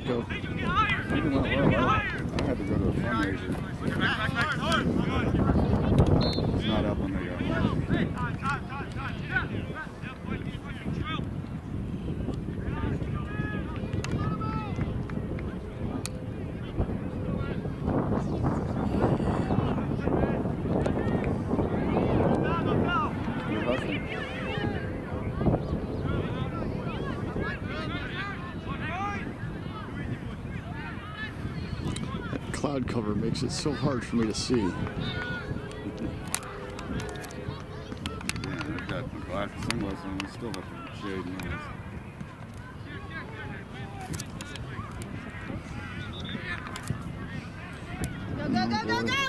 that go? It went well. I had to go to a fundraiser. It's not up when they go. Cloud cover makes it so hard for me to see. Yeah, I've got glasses, sunglasses on, I still have to shade my eyes. Go, go, go, go, go,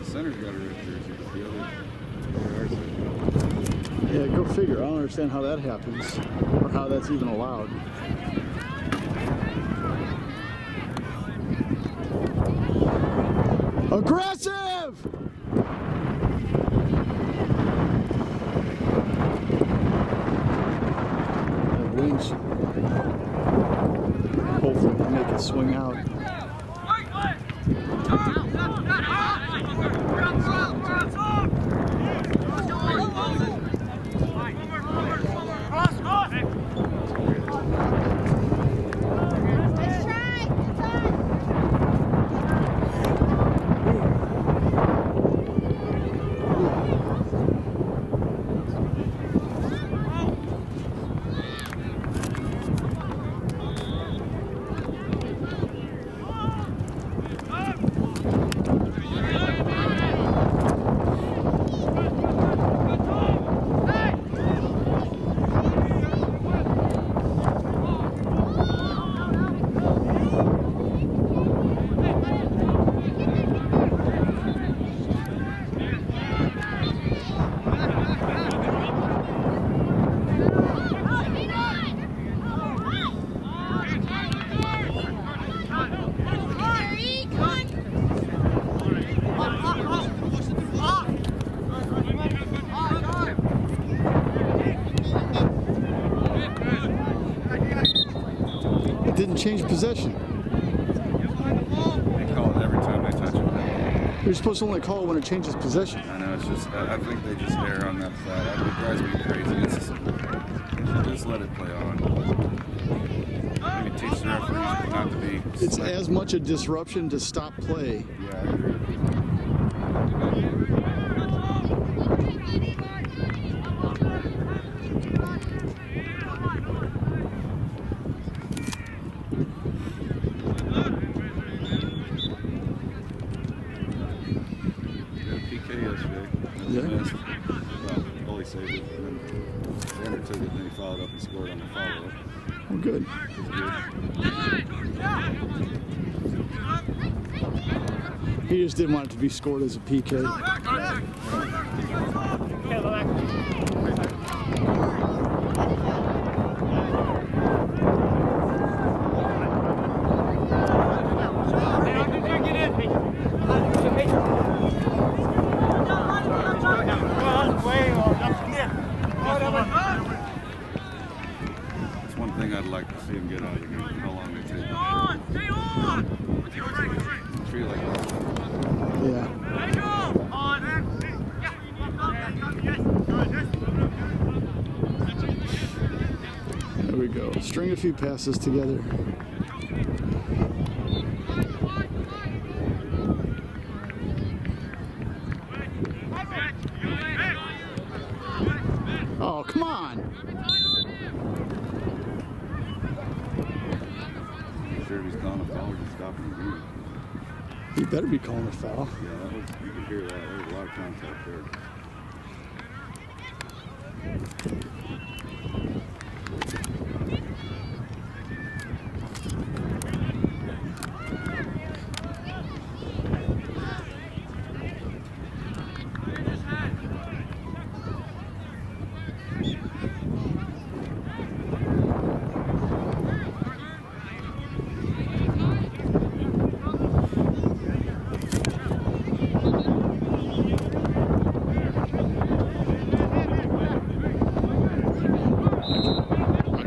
Center's got a red jersey, but the other Yeah, go figure. I don't understand how that happens, or how that's even allowed. Aggressive! That wings. Hopefully they make it swing out. Didn't change possession. they call it every time they touch it. You're supposed to only call it when it changes possession. I know, it's just, I think they just err on that side. It drives me crazy. Just let it play on. Maybe teach the referees not to be. It's as much a disruption to stop play. Yeah, I agree. Yesterday. Yeah. Missed. Well, Bully saved it. And then Xander took it, and then he followed up and scored on the follow-up. Oh, good. He just didn't want it to be scored as a PK. That's one thing I'd like to see him get out of the game. How long they take. Treat it like that. Yeah. There we go. String a few passes together. Oh, come on. Sure he's gone. stopping him either. He better be calling a foul. Yeah, that was, you could hear that. There was a lot of contact there.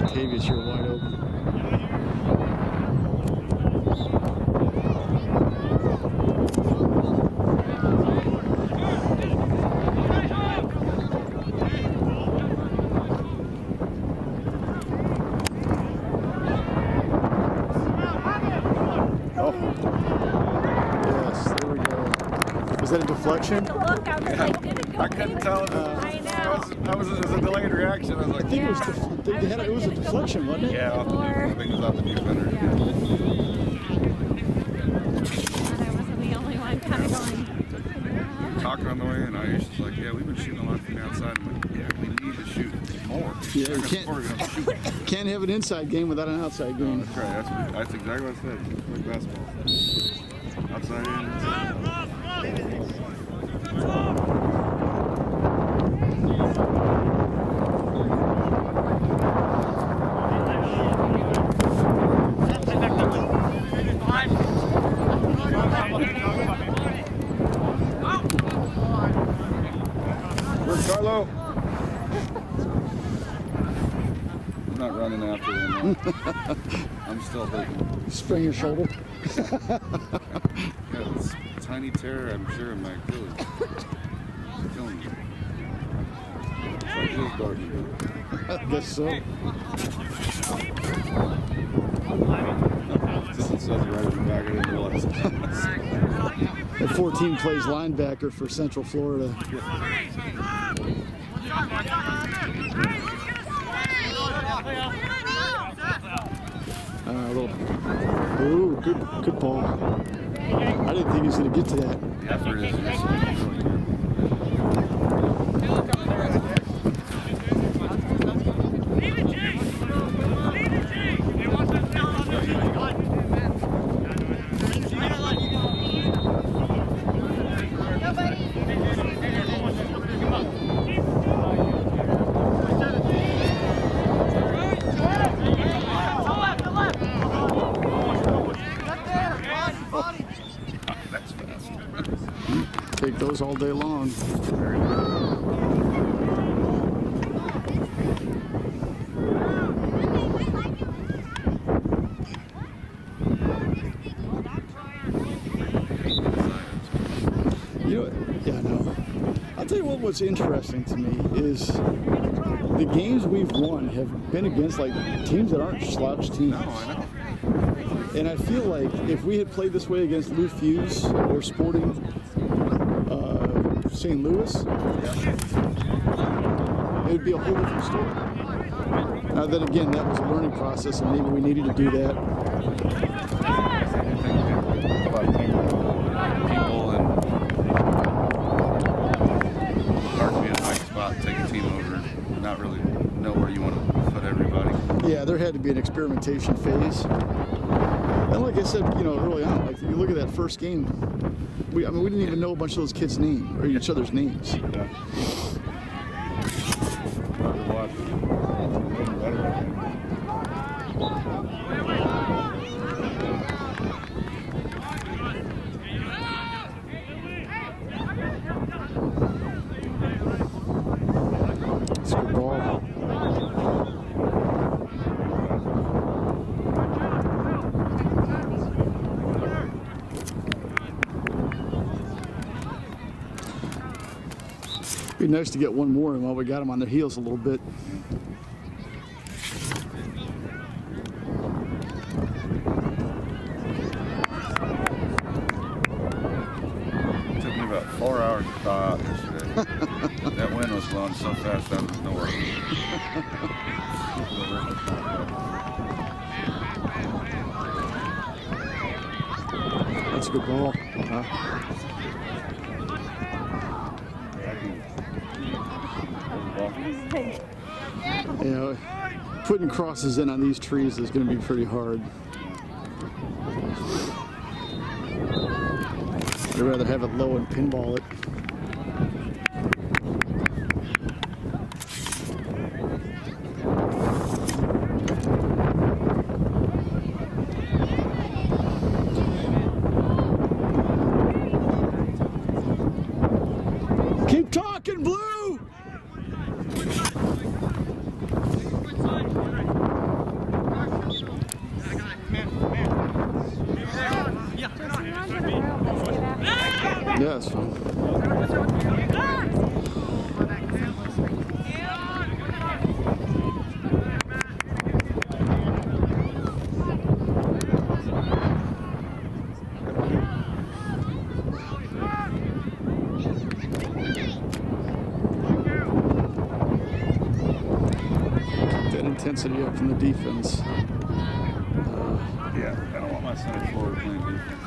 Octavius, you're wide open. Oh. Yes, there we go. Was that a deflection? Look, I was like, did it go I couldn't tell. I know. That was a delayed reaction. I was like, I think it was a deflection, wasn't it? yeah, off the I think it was off the defender. And I wasn't the only one kind of going. We were talking on the way, and I was just like, yeah, we've been shooting a lot from the outside. I'm like, yeah, we need to shoot more. Yeah, They're you gonna score, we're gonna shoot. can't have an inside game without an outside game. That's right. That's exactly what I said. It's like basketball. Outside in, inside out. Where's Carlo? I'm not running after him. I'm still hurting. Sprain your shoulder. Yeah, this tiny tear, I'm sure, in my Achilles. It's killing me. It's like it is dark. I guess so. It says it right in the back. I didn't realize it. The 14 plays linebacker for Central Florida. Ooh, good ball. I didn't think he was going to get to that. The effort is really good. That's fast. Take those all day long. You know, yeah, I know. I'll tell you what's interesting to me is the games we've won have been against like teams that aren't slouch teams. No, I know. And I feel like if we had played this way against Lou Fuse or Sporting St. Louis, it would be a whole different story. Now then again, that was a learning process and maybe we needed to do that. About people and hard to be in the right spot, take a team over, and not really know where you want to put everybody. Yeah, there had to be an experimentation phase. And like I said, you know, early on, like you look at that first game, we didn't even know a bunch of those kids' names or each other's names. Yeah. It's a good ball. Be nice to get one more while we got them on their heels a little bit. It took me about 4 hours to thaw out yesterday. That wind was blowing so fast out of nowhere. That's a good ball. You know, putting crosses in on these trees is going to be pretty hard. I'd rather have it low and pinball it. Keep talking, Blue! Yeah, it's fine. That intensity up from the defense. Yeah, I don't want my center forward playing defense.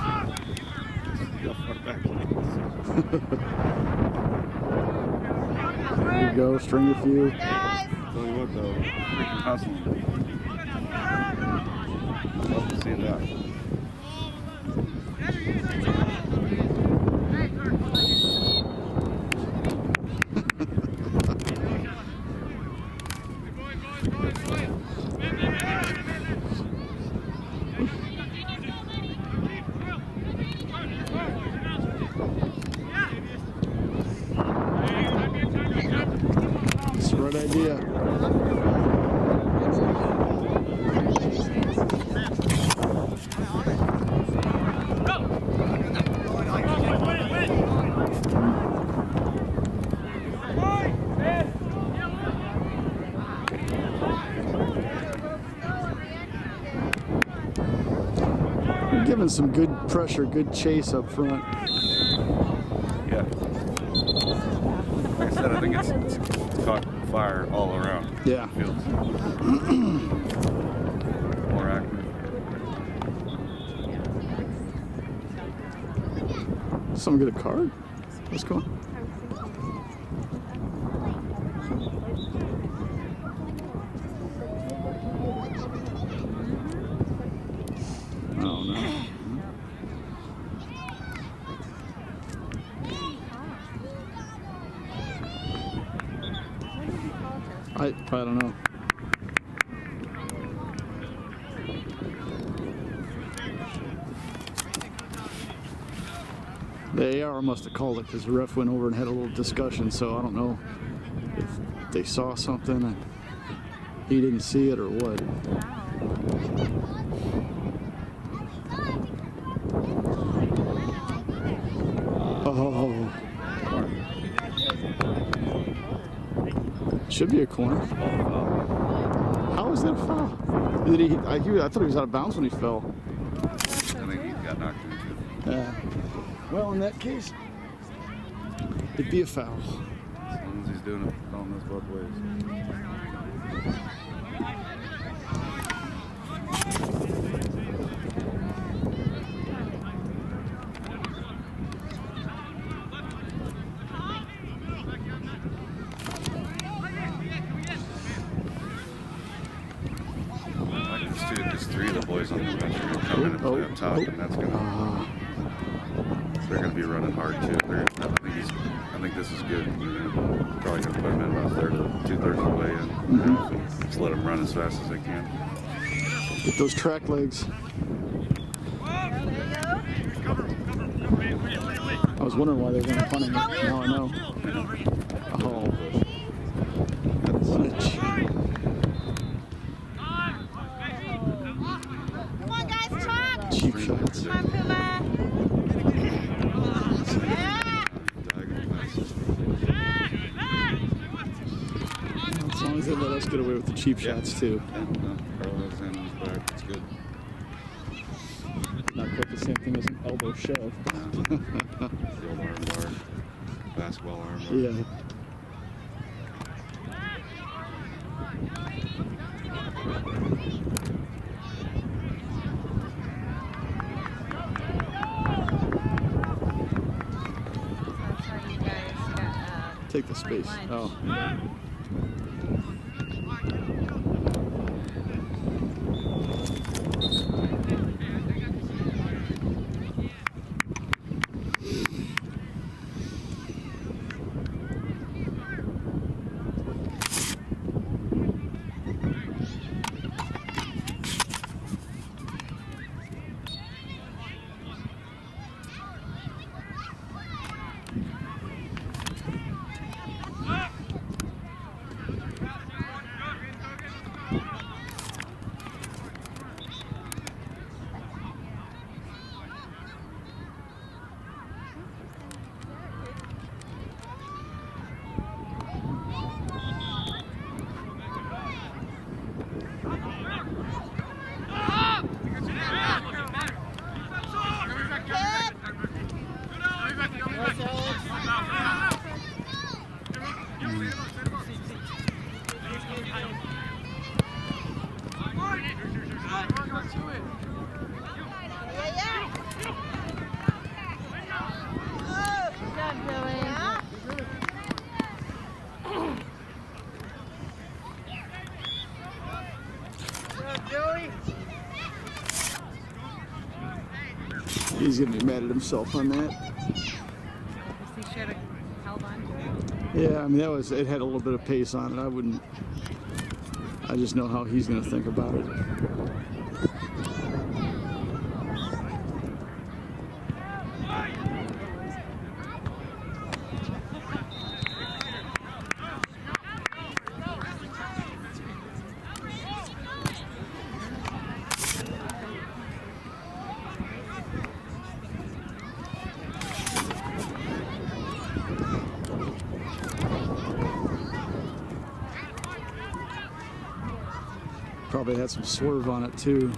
Go far back. There you go, string a few. Tell you what though, freaking hustling. Love to see that. That's the right idea. We're giving some good pressure, good chase up front. Yeah. Like I said, I think it's caught fire all around. Yeah. Fields. More active. Someone get a card? What's going on? Oh no. I don't know. The AR must have called it because the ref went over and had a little discussion, so I don't know if they saw something and he didn't see it or what. Oh. Should be a corner. How is that a foul? Did he? I thought he was out of bounds when he fell. I think he got knocked into. Well, in that case, it'd be a foul. As long as he's doing it, calling this both ways. Just three of the boys on the bench are going to come in and play up top, and that's going to. They're going to be running hard too. I think this is good. Probably going to put them in about two-thirds of the way in. Just let them run as fast as they can. Get those track legs. I was wondering why they weren't punting it. Now I know. Oh. What a cheat. Cheap shots. Come on, Puma. As long as they let us get away with the cheap shots too. Carlos in his back. It's good. Not quite the same thing as an elbow shove. The old arm bar. Basketball arm bar. Yeah. take the space. Oh. He's gonna be mad at himself on that. He should have held on to it. Yeah, I mean it had a little bit of pace on it. I just know how he's gonna think about it. Probably had some swerve on it too.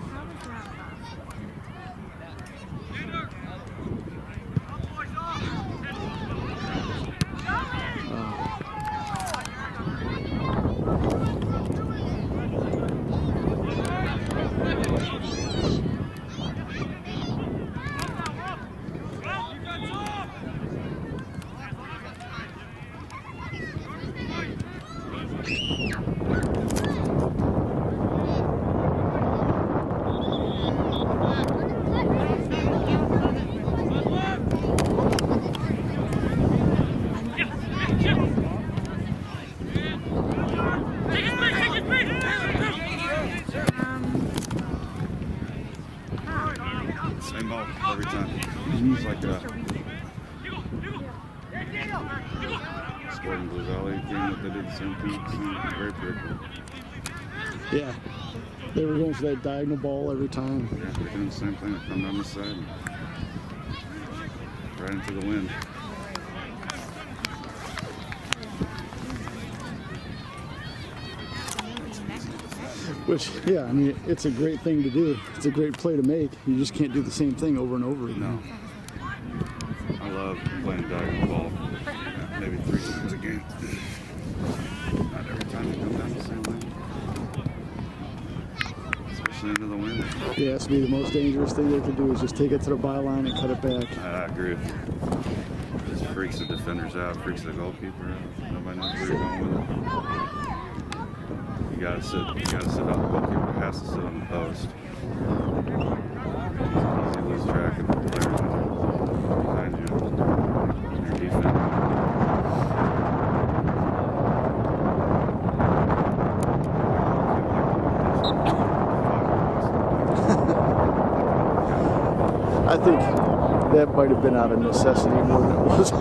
Same ball every time. It's like a Sporting Blue Valley game that they did the same thing. Very predictable. Yeah, they were going for that diagonal ball every time. Yeah, they're doing the same thing. They come down the side and right into the wind. Which, yeah, I mean, it's a great thing to do. It's a great play to make. You just can't do the same thing over and over again. No. I love playing diagonal ball. Maybe 3 times a game. Not every time you come down the same lane. Especially into the wind. Yeah, it's to be the most dangerous thing they can do is just take it to the byline and cut it back. I agree with you. Just freaks the defenders out, freaks the goalkeeper out. Nobody knows where you're going with it. You gotta sit out. The goalkeeper has to sit on the post. It's easy to lose track of the players behind you. Your defense. I think that might have been out of necessity more than it was. Yeah,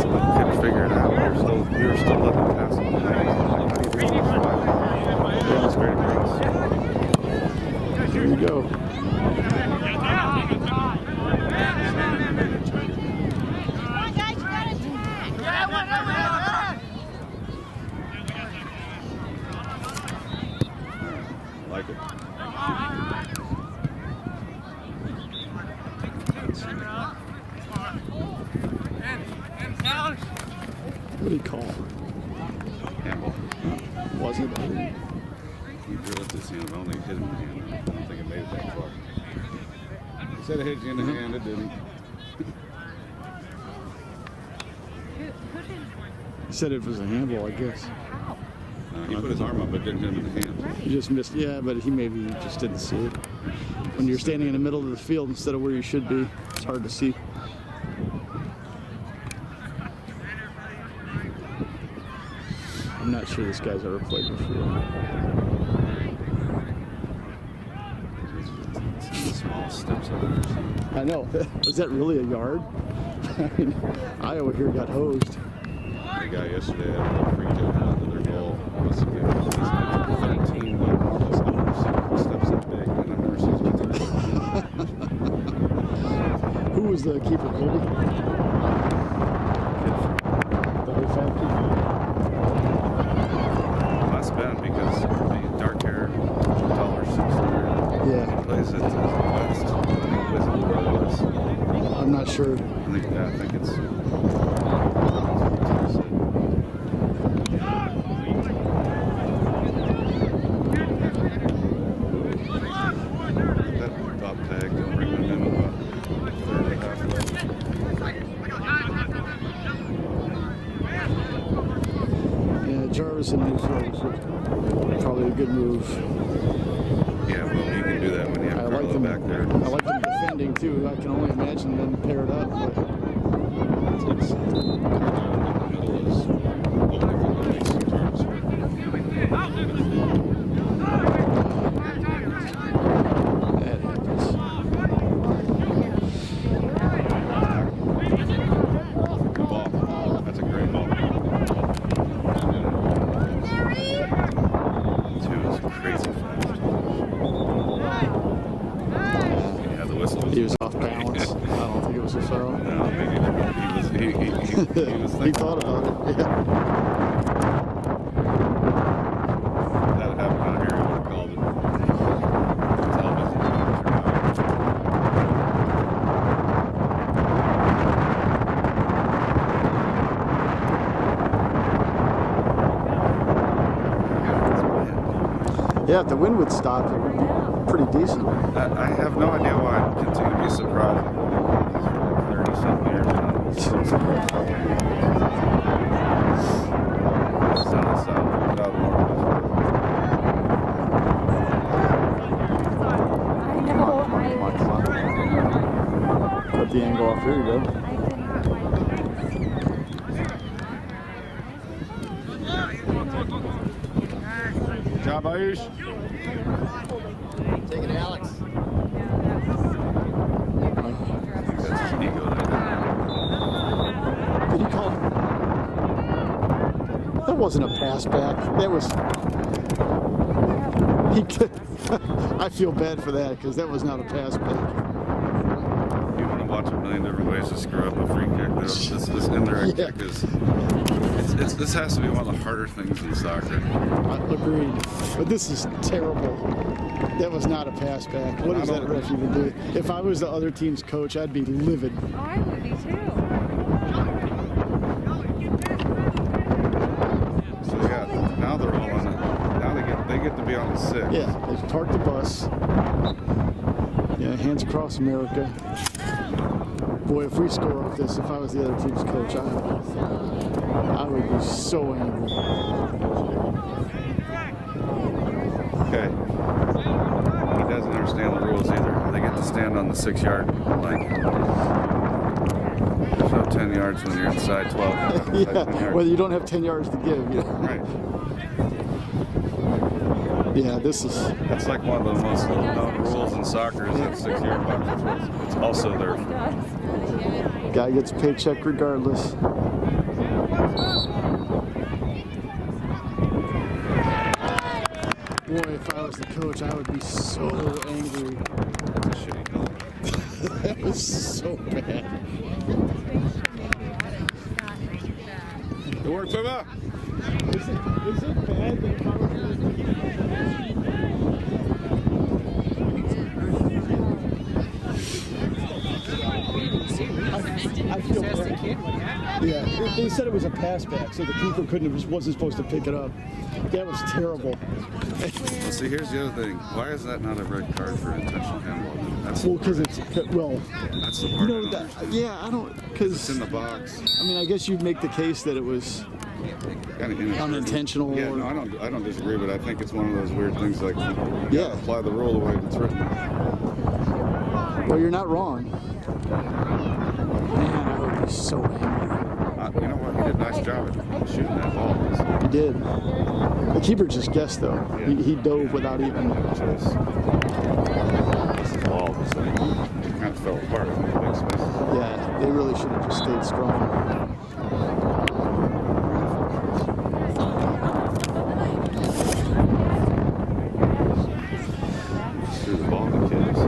but couldn't figure it out. We were still letting it pass on the lane. That's great for us. There you go. Like it. What do you call? Handball. Was it? He drew it to see him, only hit him in the hand. I don't think it made it that far. He said it hit you in the hand, it didn't. Who did? He said it was a handball, I guess. How? He put his arm up, but didn't hit him in the hand. Right. He just missed. Yeah, but he maybe just didn't see it. When you're standing in the middle of the field instead of where you should be, it's hard to see. I'm not sure this guy's ever played before. Small steps up there. I know. Was that really a yard? I mean, Iowa here got hosed. The guy yesterday had a free kick into their goal. Must have been 13 almost never seen steps that big, and I've never seen him. Who was the keeper, Colby? The whole factory? Must have been because the dark hair, taller, 6'3". Yeah, He plays at the West. I think he plays at the West. I'm not sure. I think it's. That top tag don't bring him in about third and a half left. Yeah, Jarvis and Newfield was probably a good move. Yeah, well, you can do that when you I have like Carlo them. back there. I like them defending too. I can only imagine them paired up. But It's in the middle is open for the next 2 turns. that happens. Good ball. That's a great ball. 2 is crazy fast. Yeah, the whistle. He was off balance. I don't think it was a foul. No, maybe he was He thinking. thought about it. Yeah. That happened out here, he would have called it. Television. Yeah, if the wind would stop, it would be pretty decent. I have no idea why I continue to be surprised. I've only been this for like 30-something years now. It's down south, it's out north. My clock. Cut the angle off. Here you go. Good job, Ayush. Take it, Alex. That's his ego there. Did he call? That wasn't a pass back. That was. He. I feel bad for that because that was not a pass back. You want to watch a million different ways to screw up a free kick. This indirect Yeah. kick is. This has to be one of the harder things in soccer. Agreed. But this is terrible. That was not a pass back. What does that ref even do? If I was the other team's coach, I'd be livid. Oh, I would be too. So yeah, now they're all on it. Now they get to be on the 6. Yeah, they've parked the bus. Yeah, hands across America. Boy, if we score off this, if I was the other team's coach, I would be so angry. Okay. He doesn't understand the rules either. They get to stand on the 6-yard line. There's no 10 yards when you're inside 12. Inside 10 Yeah, yards. well, you don't have 10 yards to give. You know? Right. Yeah, this is. That's like one of the most known rules in soccer is that 6-yard box. It's also their. Guy gets a paycheck regardless. Boy, if I was the coach, I would be so angry. That's a shitty call. That was so bad. Good work, Puma. Is it bad that if I was I feel bad. Yeah, they said it was a pass back, so the keeper wasn't supposed to pick it up. That was terrible. Well, see, here's the other thing. Why is that not a red card for intentional handball? That's Well, because it's that's the you part. know that. Yeah, I don't It's because in the box. I mean I guess you'd make the case that it was Kind of unintentional. Yeah, or, no, I don't disagree, but I think it's one of those weird things like you Yeah. gotta apply the rule the way it's written. Well, you're not wrong. Man, I would be so angry. You know what? He did a nice job at shooting that ball. He did. The keeper just guessed though. Yeah. He dove without even. This ball was like kind of fell apart in the big spaces. Yeah, they really should have just stayed strong. Threw the ball to kids.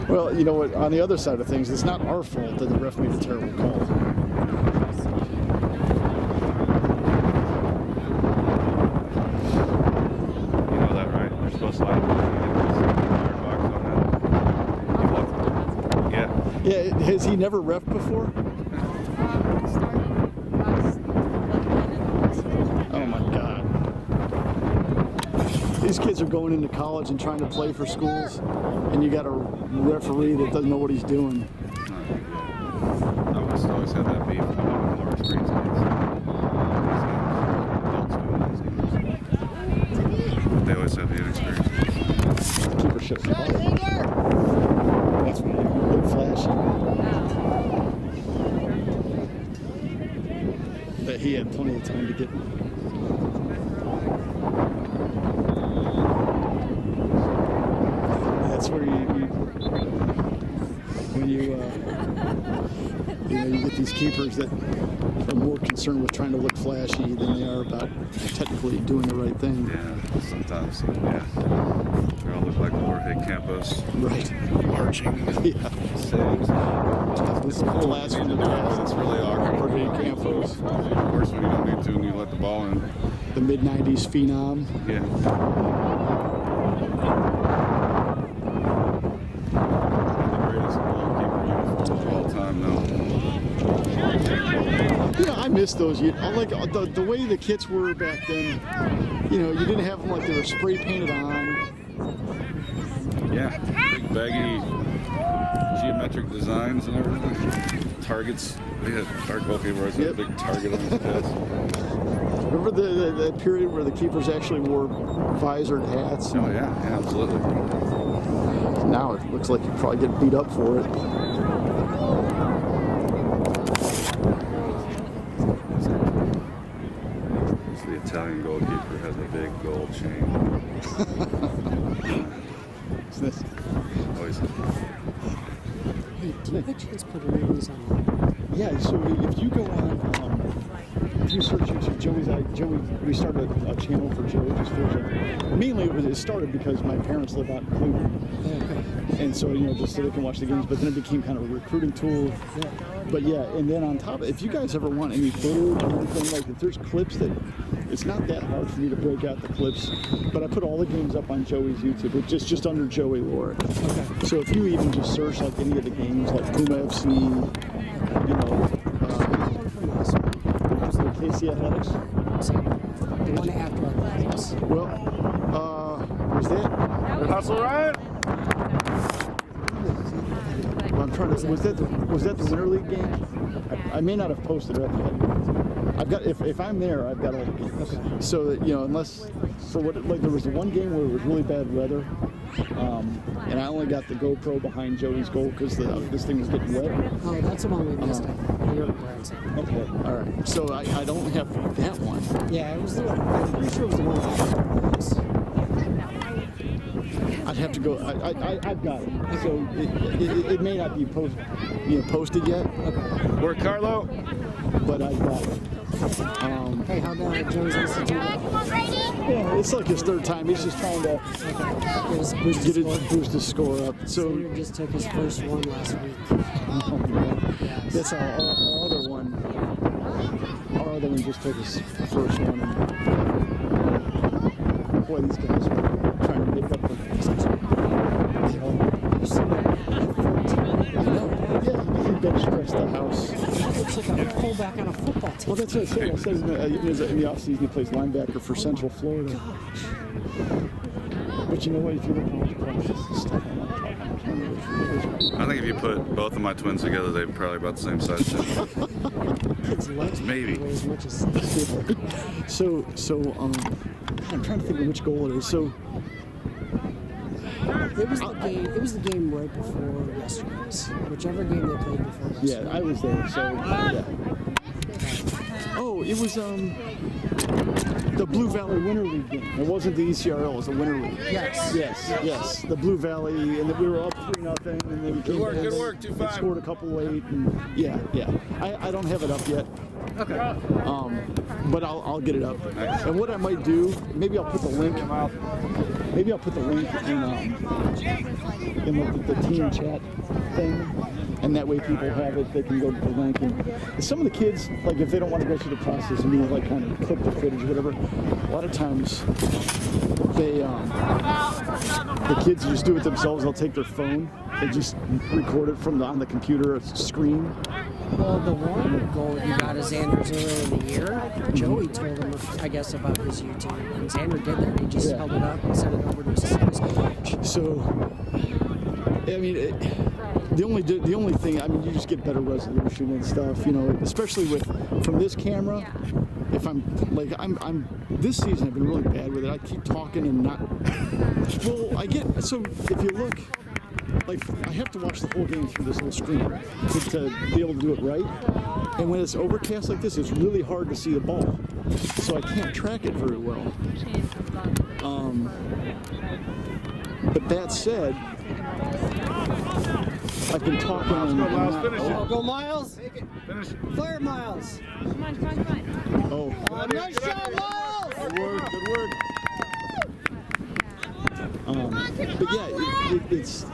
Well, you know what? On the other side of things, it's not our fault that the ref made a terrible call. You know that, right? They're supposed to like box on that. Yeah. Yeah, has he never ref before? Oh my God. These kids are going into college and trying to play for schools, and you got a referee that doesn't know what he's doing. I must always have that beef coming on more experienced kids. They always have the inexperienced kids. Keeper should have called it. That's big flashy. But he had plenty of time to get. That's where when you get these keepers that are more concerned with trying to look flashy than they are about technically doing the right thing. Yeah, sometimes, yeah. They all look like Jorge Campos. Right. Marching. Yeah. Saves. This is a blast from the past. It's really awkward. Jorge Campos, It's even worse when you don't need to and you let the ball in. the mid-90s phenom. Yeah. The greatest goalkeeper uniform of all time, though. You know, I miss those. I like the way the kits were back then. You know, you didn't have them like they were spray painted on. Yeah. Big baggy geometric designs and everything. Targets. We had our goalkeeper always had a big target on his chest. Remember the period where the keepers actually wore visored hats? Oh yeah, absolutely. Now it looks like you probably get beat up for it. It's the Italian goalkeeper has a big gold chain. Isn't this? Always. Hey, do you by chance put any of these online? Yeah. So if you go on, if you search YouTube, Joey, we started a channel for Joey just Fishing. Mainly it started because my parents live out in Cleveland. Okay. And so, just so they can watch the games, but then it became kind of a recruiting tool. Yeah. But yeah, and then on top, if you guys ever want any footage or anything, like if there's clips that, it's not that hard for me to break out the clips, but I put all the games up on Joey's YouTube. It's just under Joey Lore. Okay. So if you even just search like any of the games, like Puma FC, the KC Athletics. The one after athletics. Well, was that? Hustle, Ryan! Well, I'm trying to. Was that the Winter League game? I may not have posted it up yet. I've got if I'm there, I've got all the games. Okay. So that unless for what like there was the one game where it was really bad weather, and I only got the GoPro behind Joey's goal because this thing was getting wet. Oh, that's the one we missed. You're right. Okay. All right. So I don't have that one. Yeah, it was the one. I'm pretty sure it was the one after athletics. I'd have to go. I've got it. So it may not be posted yet. Okay. Work, Carlo! But I've got it. Hey, how about Joey's Institute? Yeah, it's like his third time. He's just trying to boost his score up. So Senior just took his first one last week. that's our other one. Our other one just took his first one. And boy, these guys are trying to make up for You know, I know. Yeah, he bench pressed the house. It's like a fullback on a football team. Well, that's what I said. I said in the offseason he plays linebacker for Central Florida. But you know what? If you look at all the classes and stuff, I'm not talking. I think if you put both of my twins together, they're probably about the same size. Kids' legs Maybe. weigh as much as So, I'm trying to think of which goal it is. So, it was the game. It was the game right before yesterday's. Whichever game they played before yesterday. yeah, I was there. So, yeah. Oh, it was the Blue Valley Winter League game. It wasn't the ECRL. It was the Winter League. Yes. Yes. The Blue Valley, and then we were up 3-0, and then we came back good and work, 2-5. scored a couple late. And yeah. I don't have it up yet. Okay. But I'll get it up. And what I might do, maybe I'll put the link. Maybe I'll put the link in like the team chat thing, and that way people have it. They can go to the link. And some of the kids, like if they don't want to go through the process and like kind of clip the footage, or whatever. A lot of times they the kids just do it themselves. They'll take their phone and just record it from on the computer screen. Well, the one goal he got is Xander's earlier in the year. Joey told him, I guess, about his YouTube, and Xander did that. He just held it up and sent it over to his coach. So, I mean, the only thing, I mean, you just get better resolution and stuff, you know, especially from this camera. If I'm this season I've been really bad with it. I keep talking and not. Well, so if you look. Like, I have to watch the whole game through this little screen to be able to do it right. And when it's overcast like this, it's really hard to see the ball. So I can't track it very well. But that said, I've been talking and Go Miles! Finish. Fire Miles! Come on. oh, Nice shot, Miles! good work. But yeah, it's,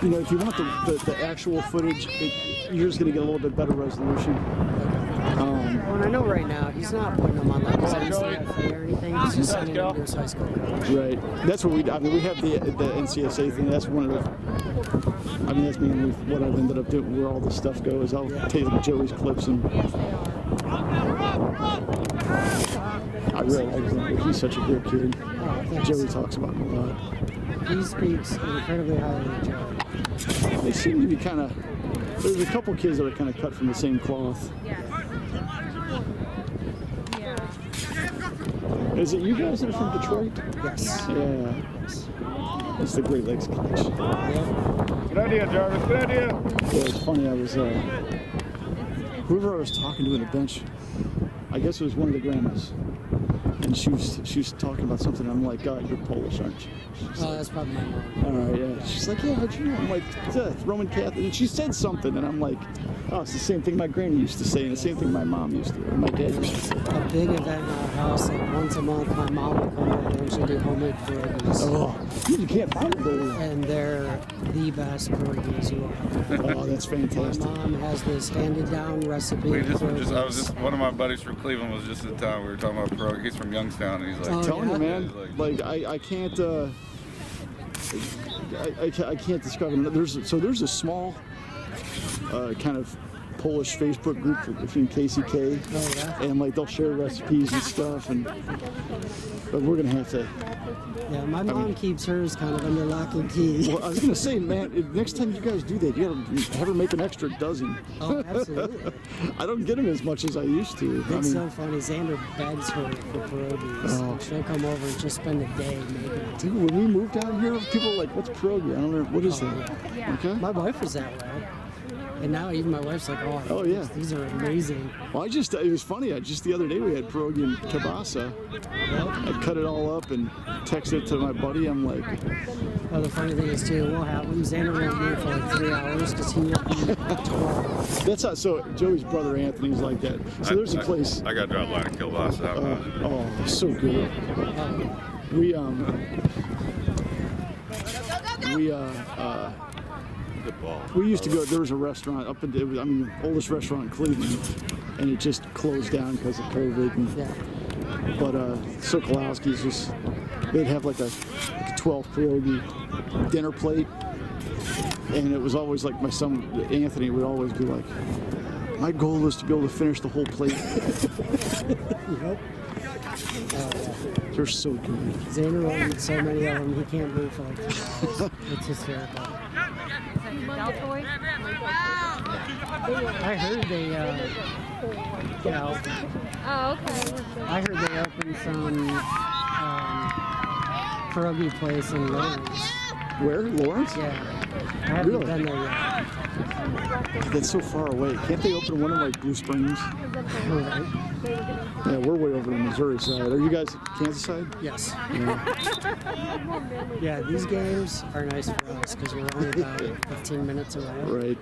you know, if you want the actual footage, you're just going to get a little bit better resolution. Well, I know right now he's not putting them on like his NCAA or anything. He's just sending them to his high school coach. Right. That's what we have the NCSA thing. That's one of the. I mean, that's mainly what I've ended up doing. Where all this stuff goes, I'll take Joey's clips and. I really like him. He's such a good kid. Joey talks about him a lot. He speaks incredibly highly of Joey. They seem to be kind of. There's a couple kids that are kind of cut from the same cloth. Is it you guys that are from Detroit? Yes. Yeah. It's the Great Lakes College. Good idea, Jarvis. Good idea. Yeah, it's funny. I was whoever I was talking to in the bench. I guess it was one of the grandmas, and she was talking about something. I'm like, God, you're Polish, aren't you? Oh, that's probably my mom. All right, yeah. She's like, yeah, how'd you know? I'm like, Roman Catholic. And she said something, and I'm like, oh, it's the same thing my granny used to say, and the same thing my mom used to, and my dad used to say. A big event in our house, like once a month, my mom would come over and she'd do homemade pierogies. Oh, you can't find it there. And they're the best pierogies you will ever. Oh, that's fantastic. My mom has this handed down recipe. One of my buddies from Cleveland was just in town. We were talking about pierogi. He's from Youngstown, and he's like, Oh, Telling yeah? you, man, like I can't. I can't describe it. There's a small kind of Polish Facebook group between KCK, Oh, yeah? and like they'll share recipes and stuff, but we're gonna have to. Yeah, my mom keeps hers kind of under lock and key. Well, I was gonna say, man, next time you guys do that, you gotta have her make an extra dozen. Oh, absolutely. I don't get them as much as I used to. It's so funny. Xander begs her for pierogies. Oh. And she'll come over and just spend a day making it. Dude, when we moved down here, people were like, "What's pierogi?" I don't know. What is that? Okay. My wife was that way. And now even my wife's like, Oh, yeah. these are amazing. Well, it was funny. Just the other day we had pierogi and kielbasa. I cut it all up and texted it to my buddy. I'm like, Well, the funny thing is too, we'll have them. Xander won't eat for like 3 hours because he will eat 12. that's how. So Joey's brother Anthony's like that. So there's a place. I got drop line and kielbasa. Oh, so good. We Good ball. We used to go. There was a restaurant up in. Oldest restaurant in Cleveland, and it just closed down because of COVID. And, Yeah. But Sokolowski's they'd have like a 12 pierogi dinner plate, and it was always like my son Anthony would always be like, My goal is to be able to finish the whole plate. Yep. They're so good. Xander will eat so many of them, he can't move for like 2 hours. It's hysterical. Is that your deltoid? I heard they, you know, Oh, okay. I heard they opened some pierogi place in Lawrence. Where? Lawrence? Yeah. I haven't Really? been there yet. That's so far away. Can't they open one in like Blue Springs? Right. Yeah, we're way over the Missouri side. Are you guys Kansas side? Yes. Yeah. Yeah, these games are nice for us because we're only about 15 minutes away. Right.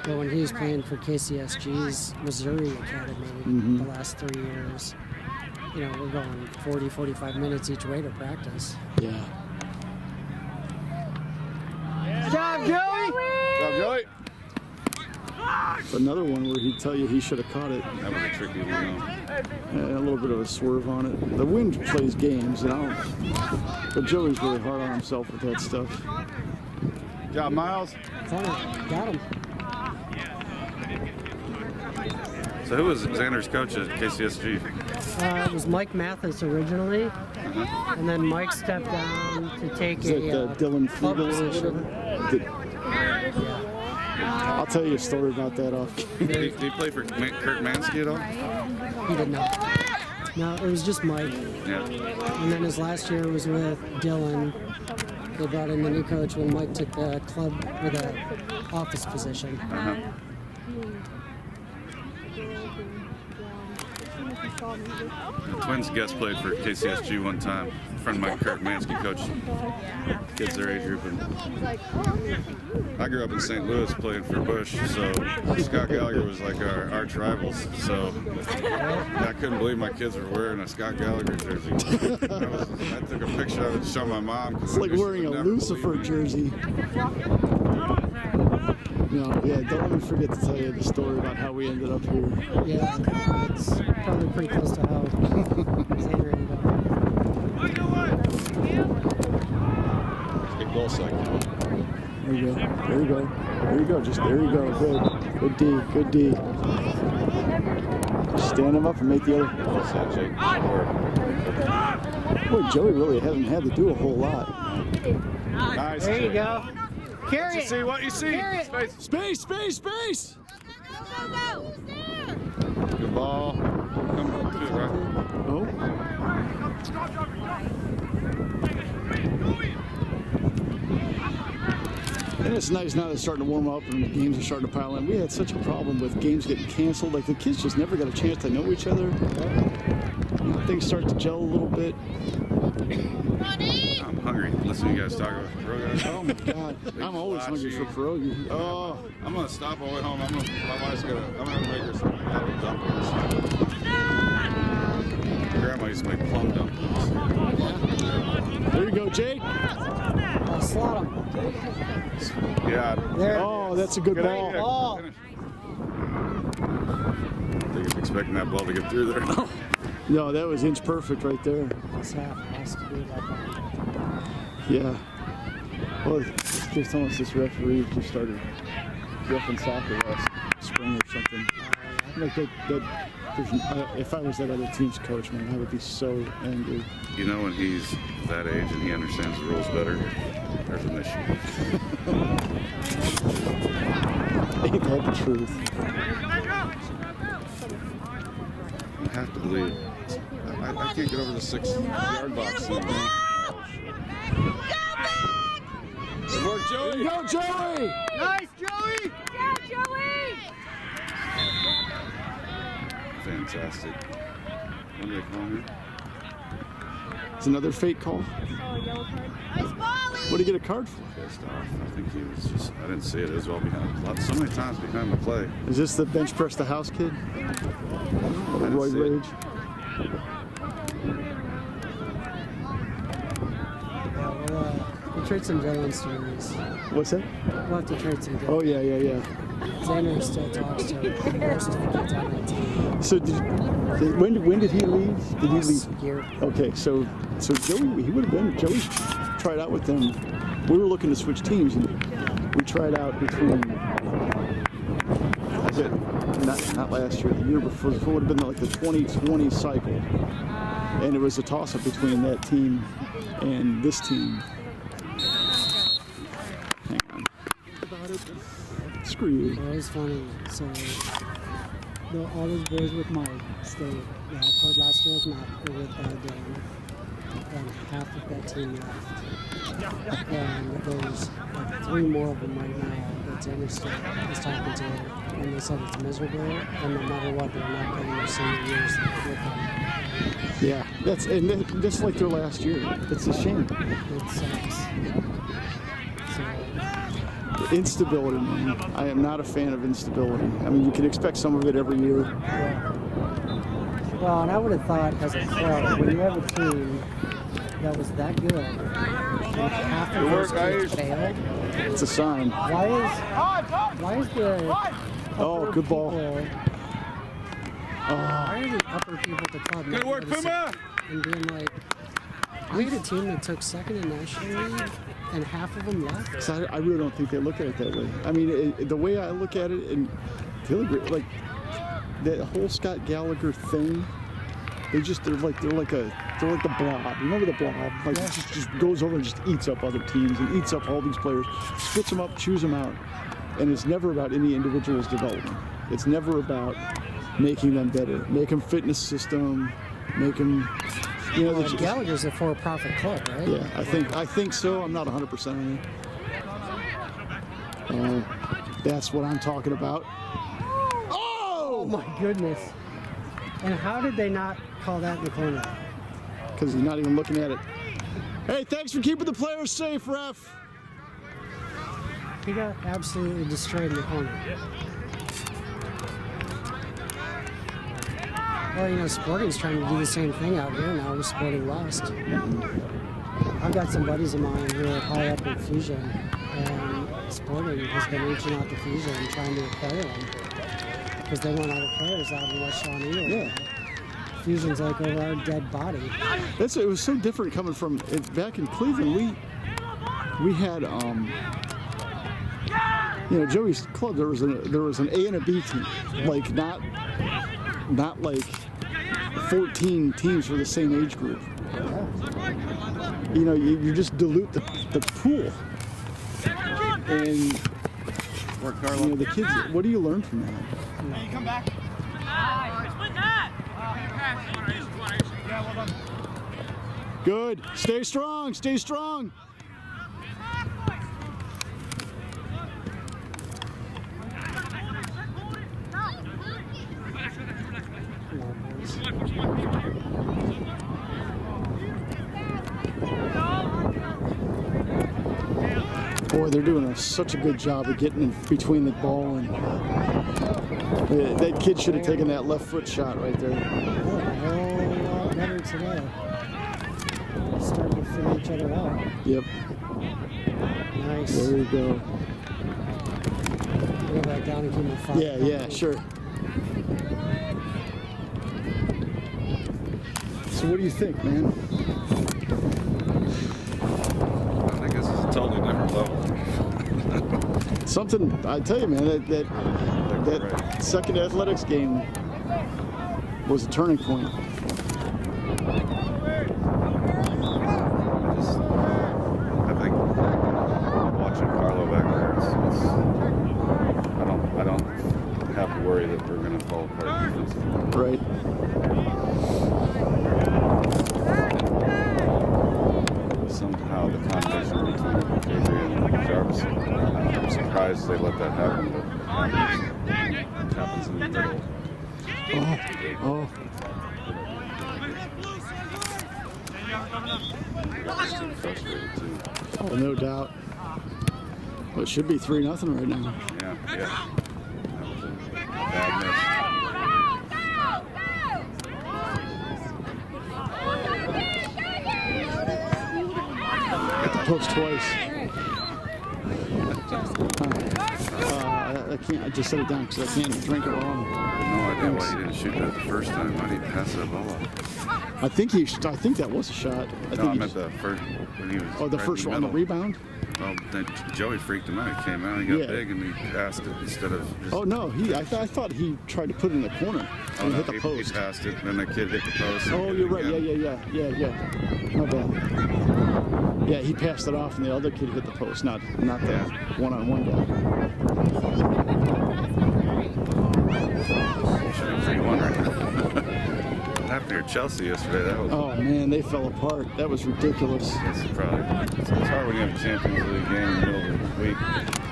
But when he was playing for KCSG's Missouri Academy the last 3 years, you know, we're going 40, 45 minutes each way to practice. Yeah. Good job, Joey! Good job, Joey. Another one where he'd tell you he should have caught it. That was a tricky one, though. A little bit of a swerve on it. The wind plays games, you know. But Joey's really hard on himself with that stuff. Good job, Miles. Got him. So who was Xander's coach at KCSG? It was Mike Mathis originally, and then Mike stepped down to take Is it Dylan club Flegel or position. whatever? I'll tell you a story about that off. Did he play for Kurt Mansky at all? He did not. No, it was just Mike. Yeah. And then his last year was with Dylan. They brought in the new coach when Mike took the club or the office position. The Twins guest played for KCSG one time. A friend of mine, Kurt Mansky, coached kids their age group. And I grew up in St. Louis playing for Bush, so Scott Gallagher was like our arch rivals. So I couldn't believe my kids were wearing a Scott Gallagher jersey. I took a picture of it to show my mom. It's like wearing a Lucifer jersey. No, yeah, don't let me forget to tell you the story about how we ended up here. Yeah, it's probably pretty close to how Xander ended up. Good goal cycle. There you go. There you go. There you go. Just there you go. Good. Good D. Good D. Stand him up and make the other. Boy, Joey really hasn't had to do a whole lot. Nice. There you go. Carry it. See what you see. Space, space, space! Good ball. Come up to it, right? Oh. And it's nice now they're starting to warm up and the games are starting to pile in. We had such a problem with games getting canceled. Like the kids just never got a chance to know each other. You know, things start to gel a little bit. I'm hungry. Listen to you guys talk about pierogi. Oh my God. I'm always hungry for pierogi. Oh. I'm gonna stop on the way home. My wife's gonna make her some apple dumplings. Grandma used to make plum dumplings. There you go, Jake. Slot him. Yeah. There. Oh, that's a good ball. Ball. I think you're expecting that ball to get through there. No, that was inch perfect right there. This half has to be like that. Yeah. Well, just telling us this referee just started reffing soccer last spring or something. Like if I was that other team's coach, man, I would be so angry. You know, when he's that age and he understands the rules better, there's an issue. Ain't that the truth? I have to believe. I can't get over the 6-yard box thing. Good work, Joey. There you go, Joey! Nice, Joey! Yeah, Joey! Fantastic. When do they call here? It's another fake call. What did he get a card for? Pissed off. I think he was just, I didn't see it. It was all behind. So many times behind the play. Is this the bench press the house kid? Roy see it. Rage? We'll trade some Dylan stories. What's that? We'll have to trade some Dylan. Oh, yeah. Xander still talks to most of the kids on that team. So when did he leave? Did he leave? This year. Okay, so Joey, Joey tried out with them. We were looking to switch teams, and we tried out between, I like not last year, the year before. It would have been like the 2020 cycle, and it was a toss-up between that team and this team. Hang on. About it. Screw you. Well, it was funny. So all those boys with Mike stayed. Yeah, I played last year with Matt or with Dan, and half of that team left. And there's like 3 more of them right now that Tanner is talking to, and they said it's miserable, and no matter what, they're not playing their senior years with them. Yeah, that's just like their last year. It's a shame. It sucks. So, Instability, man. I am not a fan of instability. I mean, you can expect some of it every year. yeah. Well, and I would have thought as a club, when you have a team that was that good, and half of those kids failed, It's a sign. why is the Oh, upper good ball. people- Why are the upper people at the club not noticing and being like, we had a team that took second in National League and half of them left? So I really don't think they look at it that way. I mean, the way I look at it, and like that whole Scott Gallagher thing, they're like the Blob. Remember the Blob? Like it just goes over and just eats up other teams and eats up all these players, spits them up, chews them out, and it's never about any individual's development. It's never about making them better, make them fitness system, make them. You know, Well, Gallagher's a for-profit club, right? yeah, I think so. I'm not 100% on it. That's what I'm talking about. Oh my goodness. And how did they not call that in the corner? Because he's not even looking at it. Hey, thanks for keeping the players safe, ref. He got absolutely destroyed in the corner. Well, you know, Sporting's trying to do the same thing out here now. Sporting lost. I've got some buddies of mine who are high up in Fusion, and Sporting has been reaching out to Fusion and trying to acquire them because they want all the players out in West Shawnee. Yeah. Fusion's like over our dead body. It was so different coming from back in Cleveland. We had you know, Joey's club. There was an A and a B team, like not like 14 teams for the same age group. You know, you just dilute the pool, and you know the kids. What do you learn from that? Come back. Good. Stay strong. Stay strong. Boy, they're doing such a good job of getting in between the ball and that kid should have taken that left foot shot right there. A whole lot better today. Starting to fill each other out. Yep. Nice. There you go. Go back down and keep my five. Yeah, sure. So what do you think, man? I guess it's a totally different level. Something, I tell you, man, that Right. second athletics game was a turning point. I think watching Carlo back there, I don't have to worry that we're going to fall apart defensively. Right. Somehow the combination between Gabriel and Jarvis, I'm surprised they let that happen, but it happens in the middle. Oh. It's too frustrated too. Oh, no doubt. Well, it should be 3-0 right now. Yeah. That was a bad miss. Post twice. I can't. I just set it down because I can't drink it while I'm. No idea why he didn't shoot that the first time. Why did he pass that ball up? I think that was a shot. No, I meant the first when he was. Oh, the right first in one, the middle. rebound. Well, then Joey freaked him out. He came out, he got Yeah. big, and he passed it instead of just. Oh no, I thought he tried to put it in the corner Oh, and no, hit the he post. passed it, and then the kid hit the post. and Oh, hit you're it right. again. Yeah. My bad. Yeah, he passed it off, and the other kid hit the post, not the one-on-one guy. Should have 3-1 right now. After Chelsea yesterday, that was. Oh man, they fell apart. That was ridiculous. It's hard when you have a Champions League game in the middle of the week.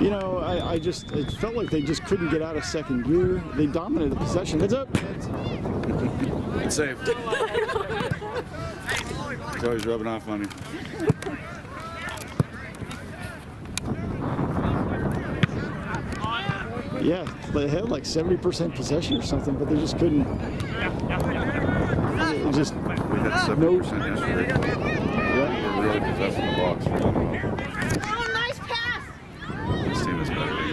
You know, it felt like they just couldn't get out of second gear. They dominated the possession. Heads up. It's safe. Joey's rubbing off on you. Yeah, they had like 70% possession or something, but they just couldn't. It just We had 70% yesterday. yeah. We're really possessing the box really well. Oh, nice pass! This team is better than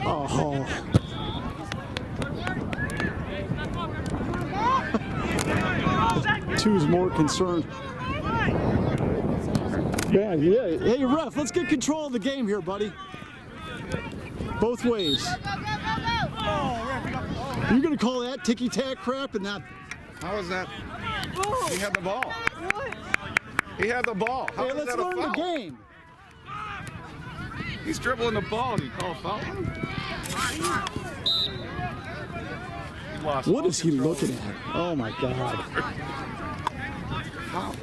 Oh. Two's more concerned. Yeah. Hey, ref, let's get control of the game here, buddy. Both ways. You're gonna call that ticky-tack crap and not? How is that? He had the ball. He had the ball. How Hey, is let's that a learn the foul? game. He's dribbling the ball. Do you call a foul on him? He lost What all is he control. looking at? Oh my God. Foul.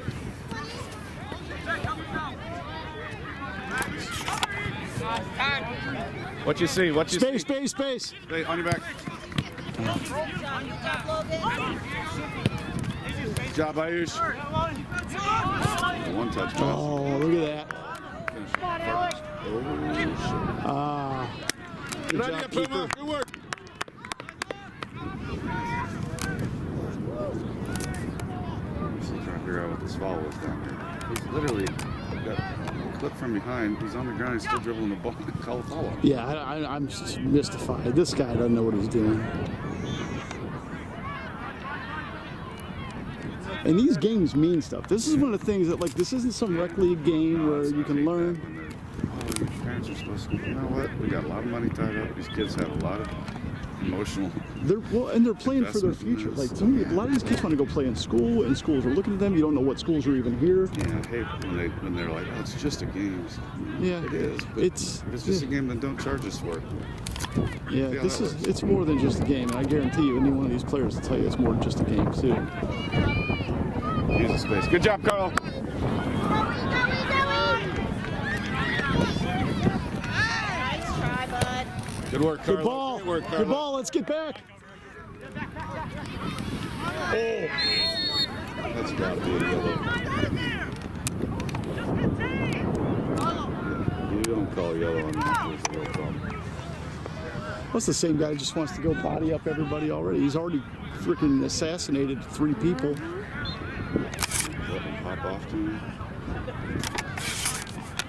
What you see? What you Space, see? space. Hey, on your back. Good job, Ayush. One touch pass. Oh, look at that. Oh, Ah. Good shit. job, Puma. keeper. Good work. I'm still trying to figure out what this foul was down here. He's literally got clipped from behind. He's on the ground. He's still dribbling the ball. Call a foul on him. Yeah, I'm just mystified. This guy doesn't know what he's doing. And these games mean stuff. This is one of the things that, like, this isn't some rec league game where you can learn. Oh, your parents are supposed to. You know what? We got a lot of money tied up. These kids have a lot of emotional. They're playing for their future. Like, a lot of these kids want to go play in school, and schools are looking at them. You don't know what schools are even here. Yeah, I hate when they're like, oh, it's just a game. Yeah, It is. But it's if it's just a game, then don't charge us for it. yeah. Yeah, This that is works. it's more than just a game, and I guarantee you, any one of these players will tell you it's more than just a game too. Use the space. Good job, Carl. Nice try, bud. Good work, Carl. Good ball. Good work, Good Carlo. ball. Let's get back. That's got to be a yellow. Yeah, you don't call yellow on that. There's no problem. That's the same guy who just wants to go body up everybody already. He's already freaking assassinated 3 people. Let him pop off to me.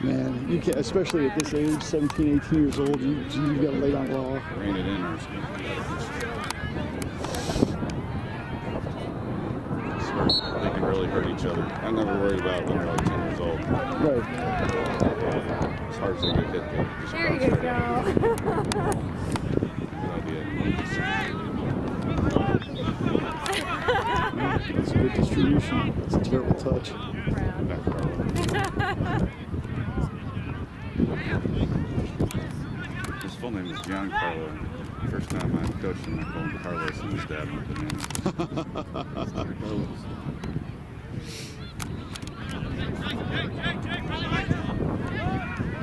Man, you can't, especially at this age, 17, 18 years old, you got to lay down raw. Rein it in or something. They can really hurt each other. I'm never worried about when they're like 10 years old. Right. As hard as they get hit, they just There bounce you right go. out. Good idea. That's a good distribution. It's a terrible touch. Back, Carlo. His full name is Giancarlo. First time I coached him, I called him Carlos, and his dad went the name. Carlos.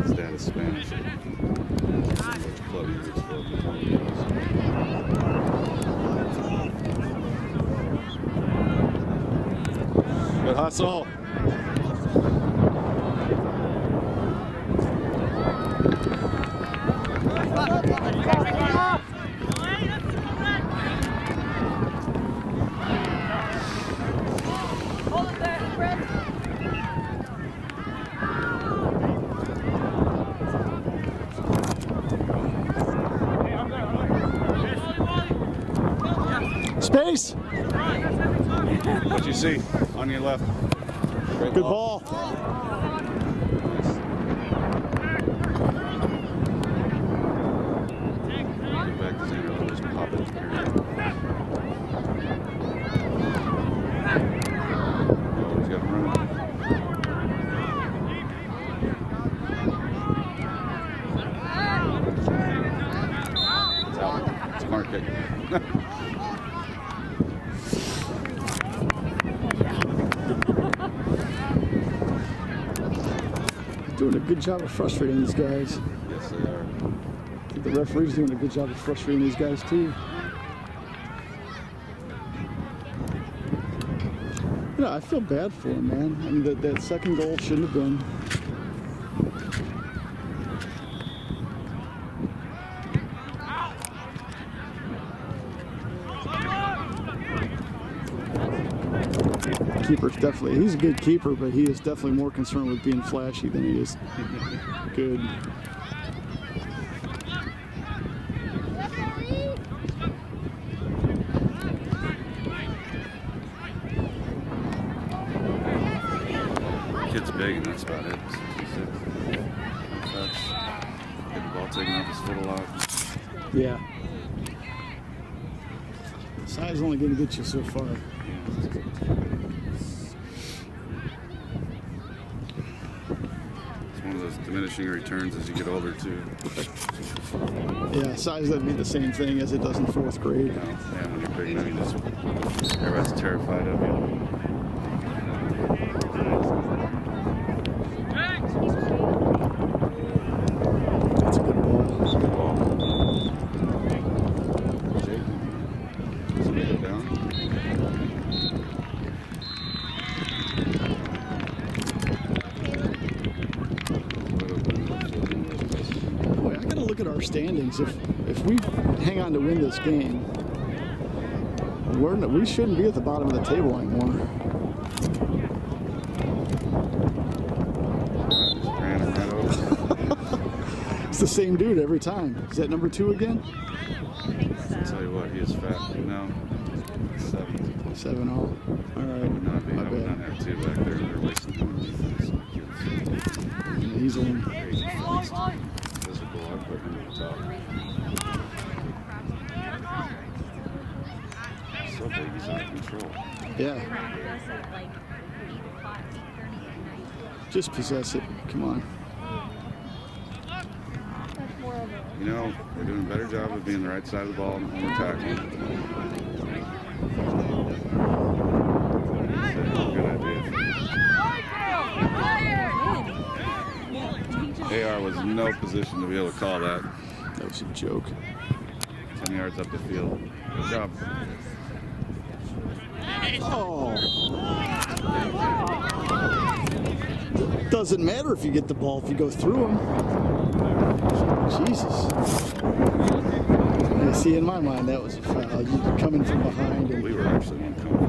His dad is Spanish. Which club he roots for, which one he is. Good hustle. Space! What you see on your left? Great Good ball. Get back to Xander. Let's pop it. Oh, he's got him running. It's out. It's a corner kick. Doing a good job of frustrating these guys. Yes, they are. I think the referee's doing a good job of frustrating these guys too. You know, I feel bad for him, man. I mean, that second goal shouldn't have been. Keeper's definitely, he's a good keeper, but he is definitely more concerned with being flashy than he is good. Kid's big, and that's about it. 66. Get the ball taken off his foot a lot. Yeah. Size is only going to get you so far. It's one of those diminishing returns as you get older, too. Yeah, size doesn't mean the same thing as it does in fourth grade. You know, man, when you're big, man, everybody's terrified of you. That's a good ball. It's a good ball. Jake, does he get it down? Boy, I gotta look at our standings. If we hang on to win this game, we shouldn't be at the bottom of the table anymore. Just ran him right over. It's the same dude every time. Is that number 2 again? I'll tell you what, he is fat. No. 7. 7-0. All right. Would not be. My I would not bad. have 2 back there. They're wasting him. Yeah, he's on. Physical, I put him at the top. So big, he's out of control. Yeah. Just possess it. Come on. You know, we're doing a better job of being the right side of the ball when we're tackling. Good idea. AR was in no position to be able to call that. That was a joke. 10 yards up the field. Good job. Oh. Doesn't matter if you get the ball if you go through him. Jesus. You see, in my mind, that was a foul. You coming from behind and We were actually uncomfortable.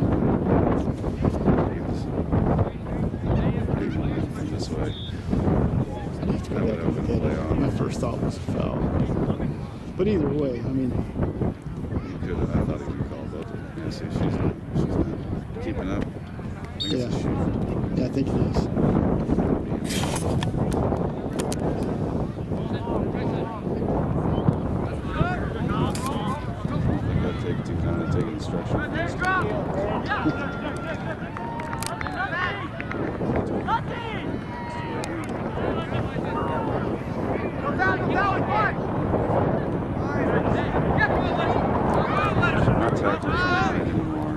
He was from this way. I have to go back and look at it. My first thought was a foul. But either way, I mean, He could have. I thought he could call both of them. Yeah, see, she's not keeping up. I think it's a shoot. yeah, I think it is. To kind of take instruction from this. Not tackling behind anymore.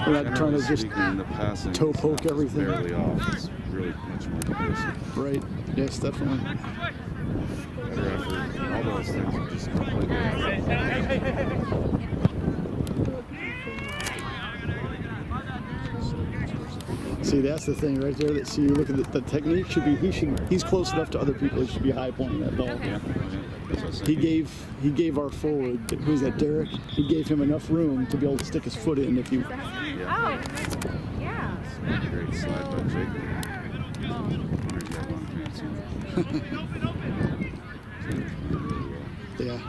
We're not trying to just Speaking, the passing toe is poke not everything. barely off. It's really much more aggressive. right. Yes, definitely. Better effort. All those things are just completely. See, that's the thing right there. That see, you look at the technique should be he's close enough to other people. He should be high pointing that ball. Yeah, that's what I said. He gave our forward, who's that, Derek? He gave him enough room to be able to stick his foot in if he. Oh, yeah. Great slide by Jake. Wonder if he had long pants on. Yeah.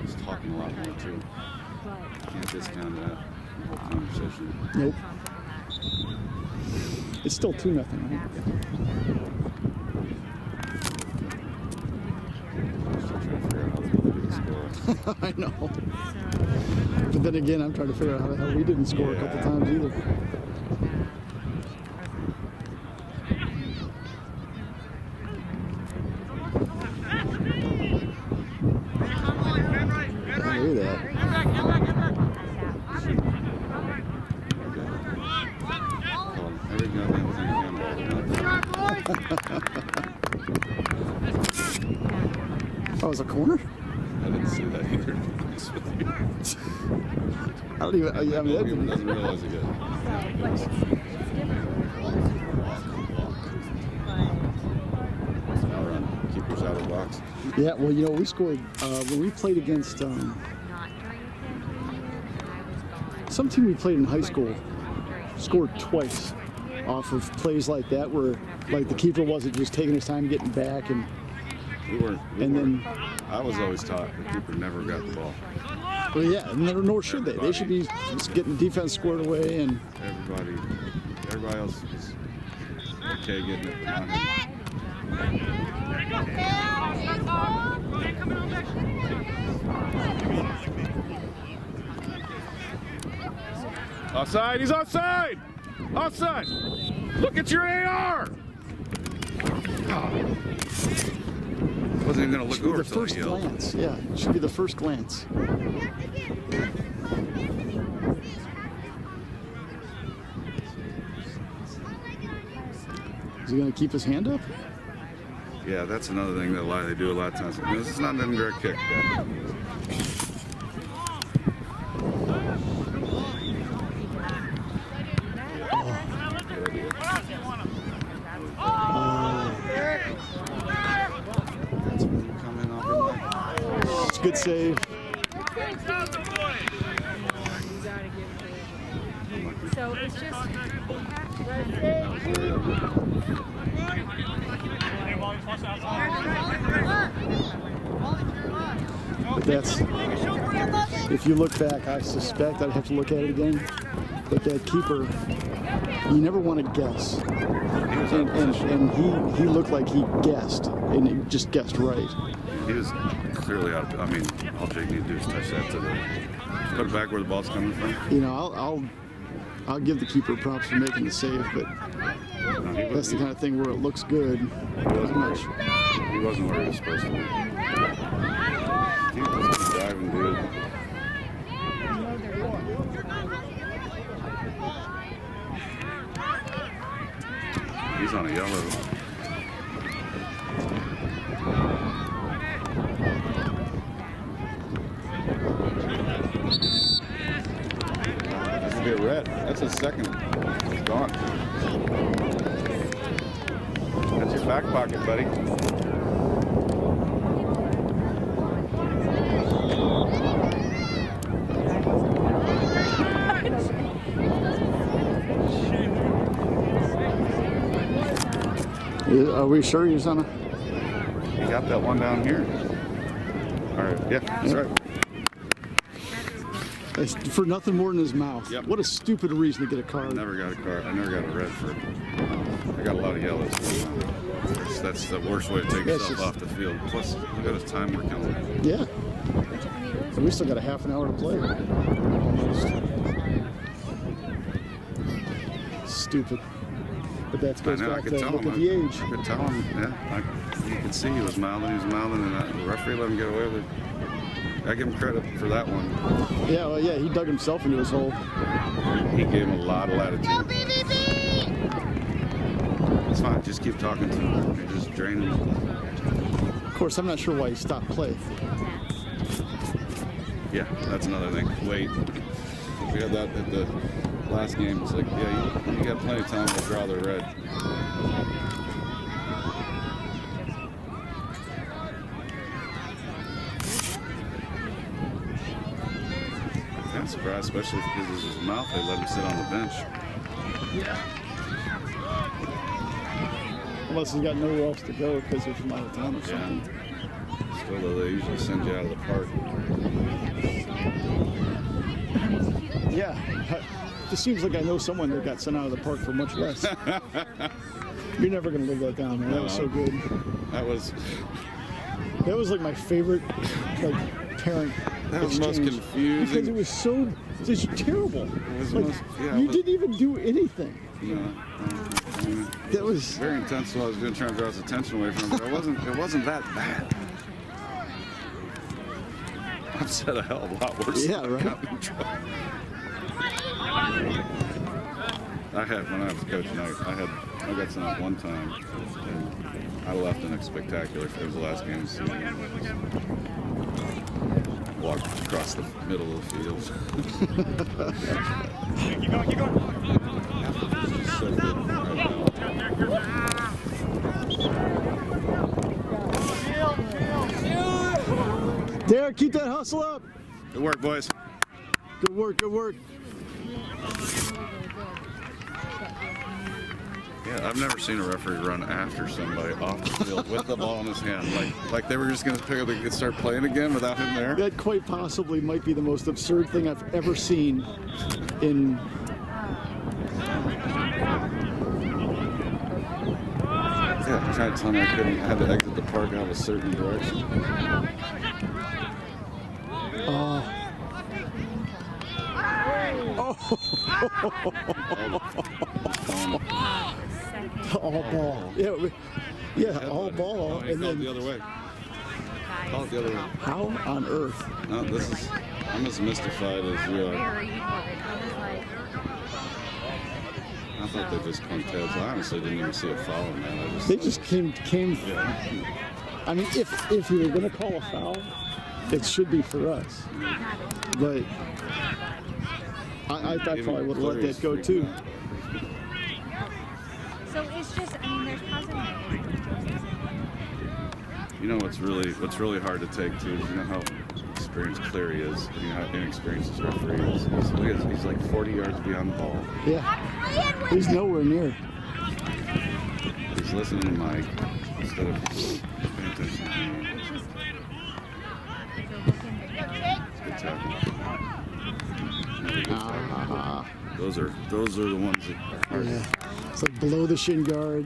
He's talking a lot more too. Can't this kind of conversation. Nope. It's still 2-0, right? Still trying to figure out how the Philippines score. I know. But then again, I'm trying to figure out how the hell we didn't score a couple times either. Look at that. Every goddamn thing Oh, it was a corner? I didn't see that either. To be honest with you. I don't even. I mean, that Logan didn't. doesn't realize he got it. Now run. Keeper's out of the box. Yeah, well, you know, we scored when we played against some team we played in high school. Scored twice off of plays like that, where like the keeper wasn't just taking his time getting back, and I was always taught the keeper never got the ball. well, yeah, nor should they. They should be just getting the defense squared away, and Everybody else was okay getting it, but not him. Offside! He's offside! Offside! Look at your AR! Wasn't even gonna look should be over the till first he yelled. glance. Yeah, it should be the first glance. Is he gonna keep his hand up? Yeah, that's another thing that they do a lot of times. This is not an indirect kick. That's when you come in off your leg. It's a good save. So it's just, they have to But that's, if you look back, I suspect I'd have to look at it again. But that keeper, you never want to guess. And he looked like he guessed, and he just guessed right. He was clearly out. I mean, all Jake needed to do is touch that to the, put it back where the ball's coming from. You know, I'll give the keeper props for making the save, but that's the kind of thing where it looks good. He wasn't where he was supposed to be. He was diving, dude. He's on a yellow. That's a bit red. That's his second. It's gone. That's your back pocket, buddy. Are we sure he's on a? You got that one down here. All right. Yeah, that's right. It's for nothing more than his mouth. Yep. What a stupid reason to get a I card. never got a card. I never got a red for it. I got a lot of yellows. That's the worst way to take yourself off the field. Plus, look at his time we're killing. Yeah. And we still got a half an hour to play. Almost. Stupid. But that goes I back could to tell look him. at the age. I could tell him. Yeah, you could see he was mouthing, and the referee let him get away with it. I give him credit for that one. Yeah, well, yeah, he dug himself into his hole. He gave him a lot of latitude. It's fine. Just keep talking to him. You're just draining him. Of course, I'm not sure why he stopped play. Yeah, that's another thing. Wait. We had that at the last game. It's like, yeah, you got plenty of time to draw the red. I'm surprised, especially because it was his mouth. They let him sit on the bench. Yeah. Unless he's got nowhere else to go because they're from out of town or something. Still, though, they usually send you out of the park. Yeah. It seems like I know someone that got sent out of the park for much less. You're never going to live that down, man. That was so good. That was like my favorite parent That was exchange. most confusing. Because it was so just terrible. It was Like, most, yeah, you it was- didn't even do anything. No, That was very intense. While I was trying to draw his attention away from it, but it wasn't that bad. I've said a hell of a lot worse. Yeah, right. I had when I was coaching. I got sent out one time, and I left in a spectacular. It was the last game of the season. Walked across the middle of the field. Keep going. Just so good right now. Derek, keep that hustle up. Good work, boys. Good work, good work. Yeah, I've never seen a referee run after somebody off the field with the ball in his hand, like they were just going to pick up and start playing again without him there. That quite possibly might be the most absurd thing I've ever seen in. Yeah, trying to tell me I had to exit the park out a certain direction. All ball. Yeah, all ball. He And called then the other way. Called the other way. how on earth? No, I'm as mystified as you are. Very good. I was like, I thought they just clinked heads. I honestly didn't even see a foul in that. They just came. I mean, if you were going to call a foul, it should be for us. But I probably would have let that go too. so it's just, I mean, there's positive and negatives. You know what's really hard to take too is you know how experienced Cleary is. You know how inexperienced his referee is. He's like 40 yards beyond the ball. Yeah, he's nowhere near. He's listening to Mike instead of paying attention to me. Good tackle. Those are the ones that are. Yeah, it's like below the shin guard,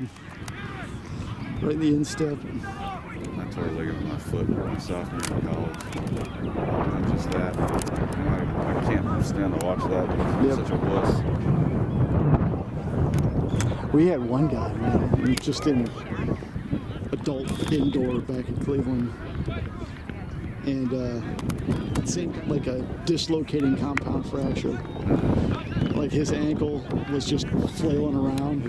right in the instep. I tore a ligament in my foot my sophomore year in college. Not just that. I can't stand to watch that. It's Yep. such a wuss. We had one guy, man, he was just in adult indoor back in Cleveland, and same like a dislocating compound fracture. Like his ankle was just flailing around.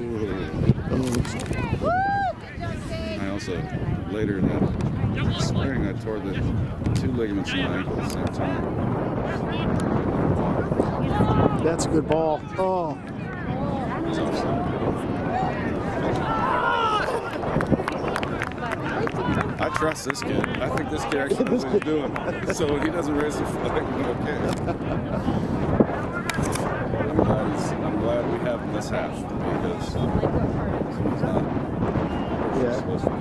I also, later in that spring, I tore the 2 ligaments in my ankle at the same time. That's a good ball. Oh, It's awesome. I trust this kid. I think this kid actually knows what he's doing. So when he doesn't raise the flag, I'm okay. I'm glad we have this half because it's not supposed to be.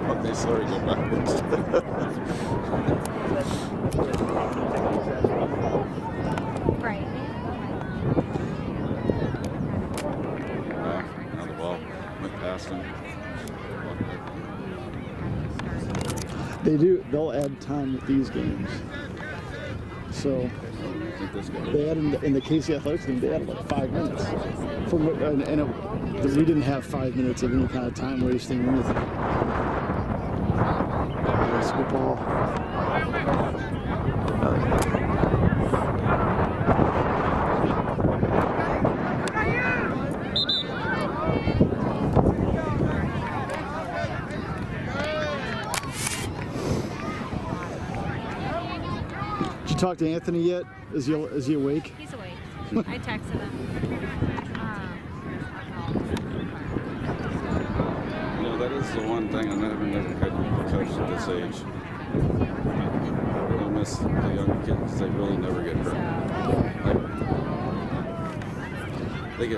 Walk these slow, go backwards. Right. Now the ball went past him. they'll add time with these games. So I think this guy. they added in the Casey Athletics game, they added like 5 minutes. We didn't have 5 minutes of any kind of time wasting or anything. That's a good ball. Did you talk to Anthony yet? Is he awake? He's awake. I texted him. You know, that is the one thing I never had coached at this age. I really miss the younger kids because they really never get hurt. Like, They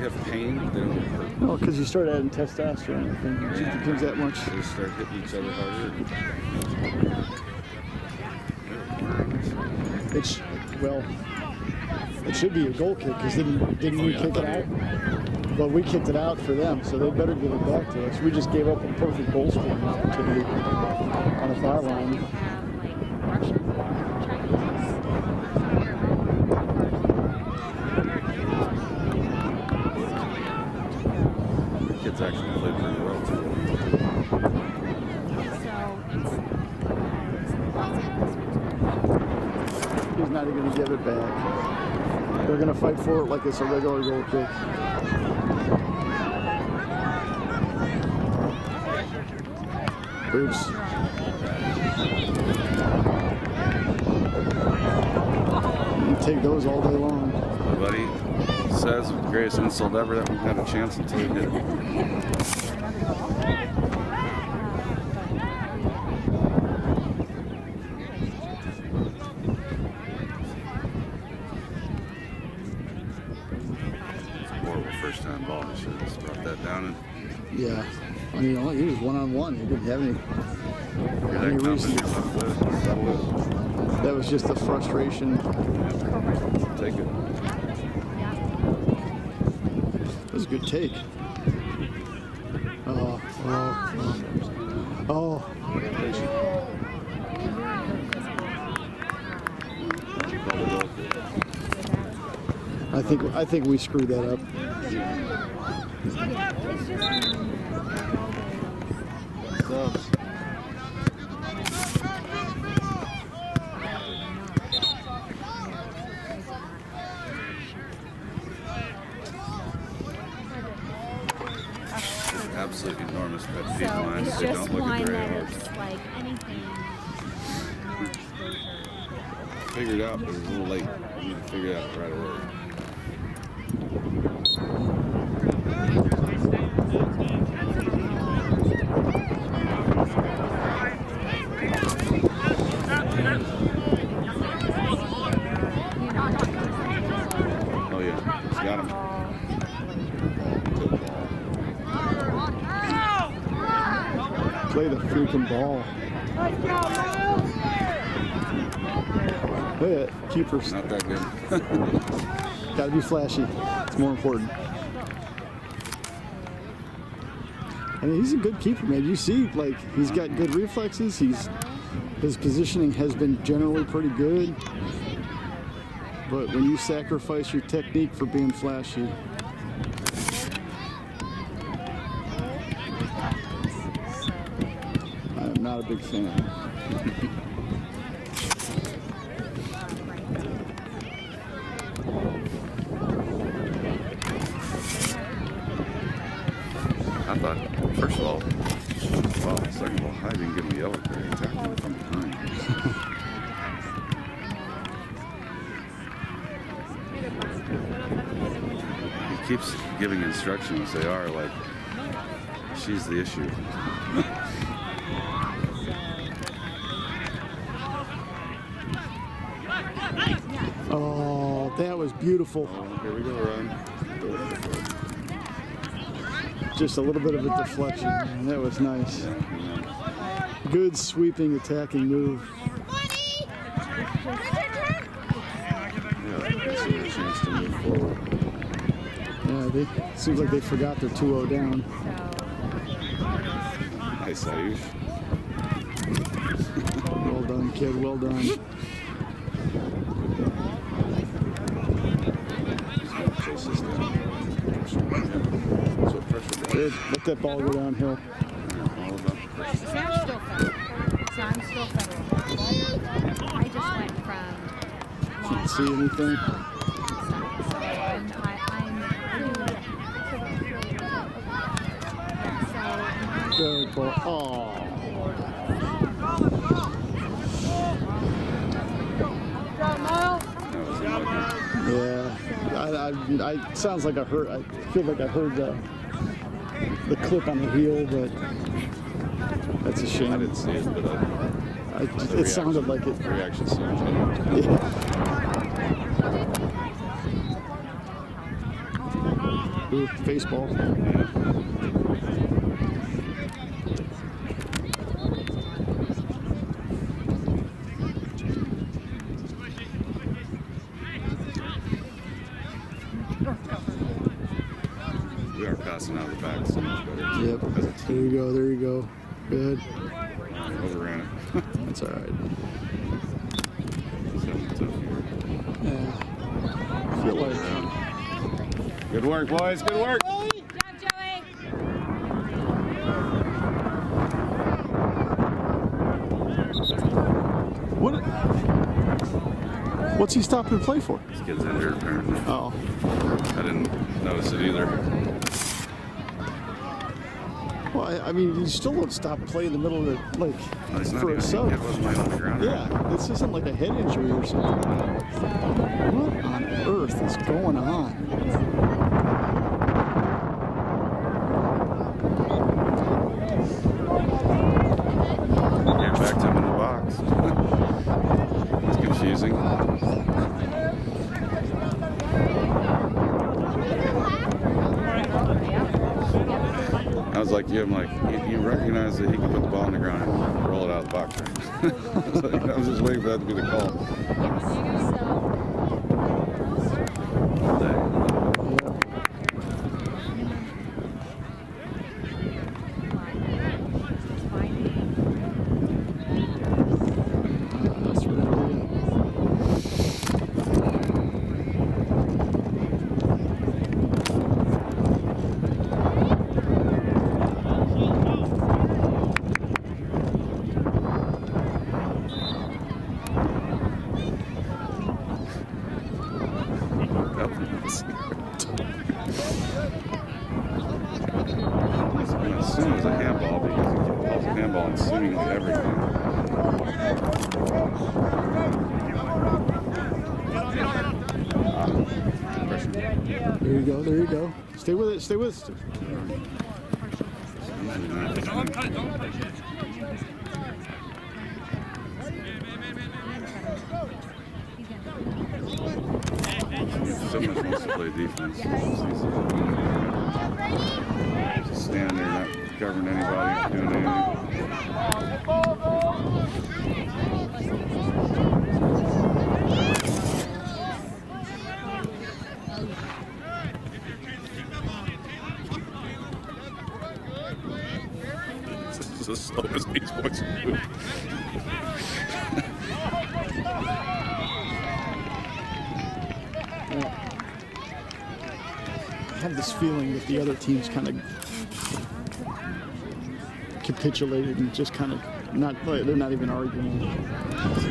have pain, but they don't get hurt. No, because you start adding testosterone. I think it just becomes that much. They start hitting each other harder. It should be a goal kick because didn't we kick it out? Well, we kicked it out for them, so they better give it back to us. We just gave up a perfect goal scoring opportunity on the foul line. Have like Russian, Chinese. The kids actually played pretty well too. He's not even going to give it back. They're going to fight for it like it's a regular goal kick. Oops. You take those all day long. My buddy says with the greatest insult ever that we've had a chance until we hit it. Horrible first time ball. He should have just brought that down and Yeah. I mean, he was one-on-one. He didn't have any reason. That was just the frustration. Take it. That was a good take. Oh. I think we screwed that up. Subs. Absolutely enormous pet peeve of mine is they Just don't look one at their that arrows. it's like anything more exposure. Figured out, but it was a little late. We need to figure it out right away. Oh yeah, he's got him. Good ball. Play the freaking ball. Look at it. Keepers. Not that good. Gotta be flashy. It's more important. I mean, he's a good keeper, man. You see, like, he's got good reflexes. His positioning has been generally pretty good. But when you sacrifice your technique for being flashy, I'm not a big fan. I thought, first of all, wow, second of all, I didn't give him a yellow card. He attacked him from behind. He keeps giving instructions. They are like, she's the issue. Oh, that was beautiful. Oh, here we go, Ron. Just a little bit of a deflection. Man, that was nice. Good sweeping, attacking move. Yeah, gives them a chance to move forward. Yeah, seems like they forgot they're 2-0 down. Nice, Ayush. Well done, kid. Well done. Chase this down. So pressure. Good. Let that ball go downhill. All about pressure. Sam's still federal. So I'm still federal. I just went from Can't see anything. so I'm Good ball. Oh. Yeah. I sounds like I heard. I feel like I heard the clip on the heel, but that's a shame. I didn't see it, but It sounded like it. the reaction sounds good. Yeah. Ooh, baseball. We are passing out of the back so much better. Yep. There you go. There you go. Good. Overran it. That's all right. He's having a tough year. Yeah. I feel like. Good work, boys. Good work. Good job, Joey. What's he stopping to play for? This kid's injured apparently. Oh. I didn't notice it either. Well, I mean, you still don't stop playing in the middle of the, like, No, he's not for even, a sub. It wasn't laying on the ground. Yeah, this isn't like a head injury or something. What on earth is going on? Get back to him in the box. It's confusing. I was like, I'm like, you recognize that he can put the ball on the ground and roll it out of the box, right? I was just waiting for that to be the call. All day. That's really it. I assume it was a handball because he calls a handball on seemingly everything. There you go. There you go. Stay with it. Stay with it. So much wants to play defense. Just standing there, not covering anybody, doing anything. This is the slowest these boys move. I have this feeling that the other team's kind of capitulated and just kind of they're not even arguing.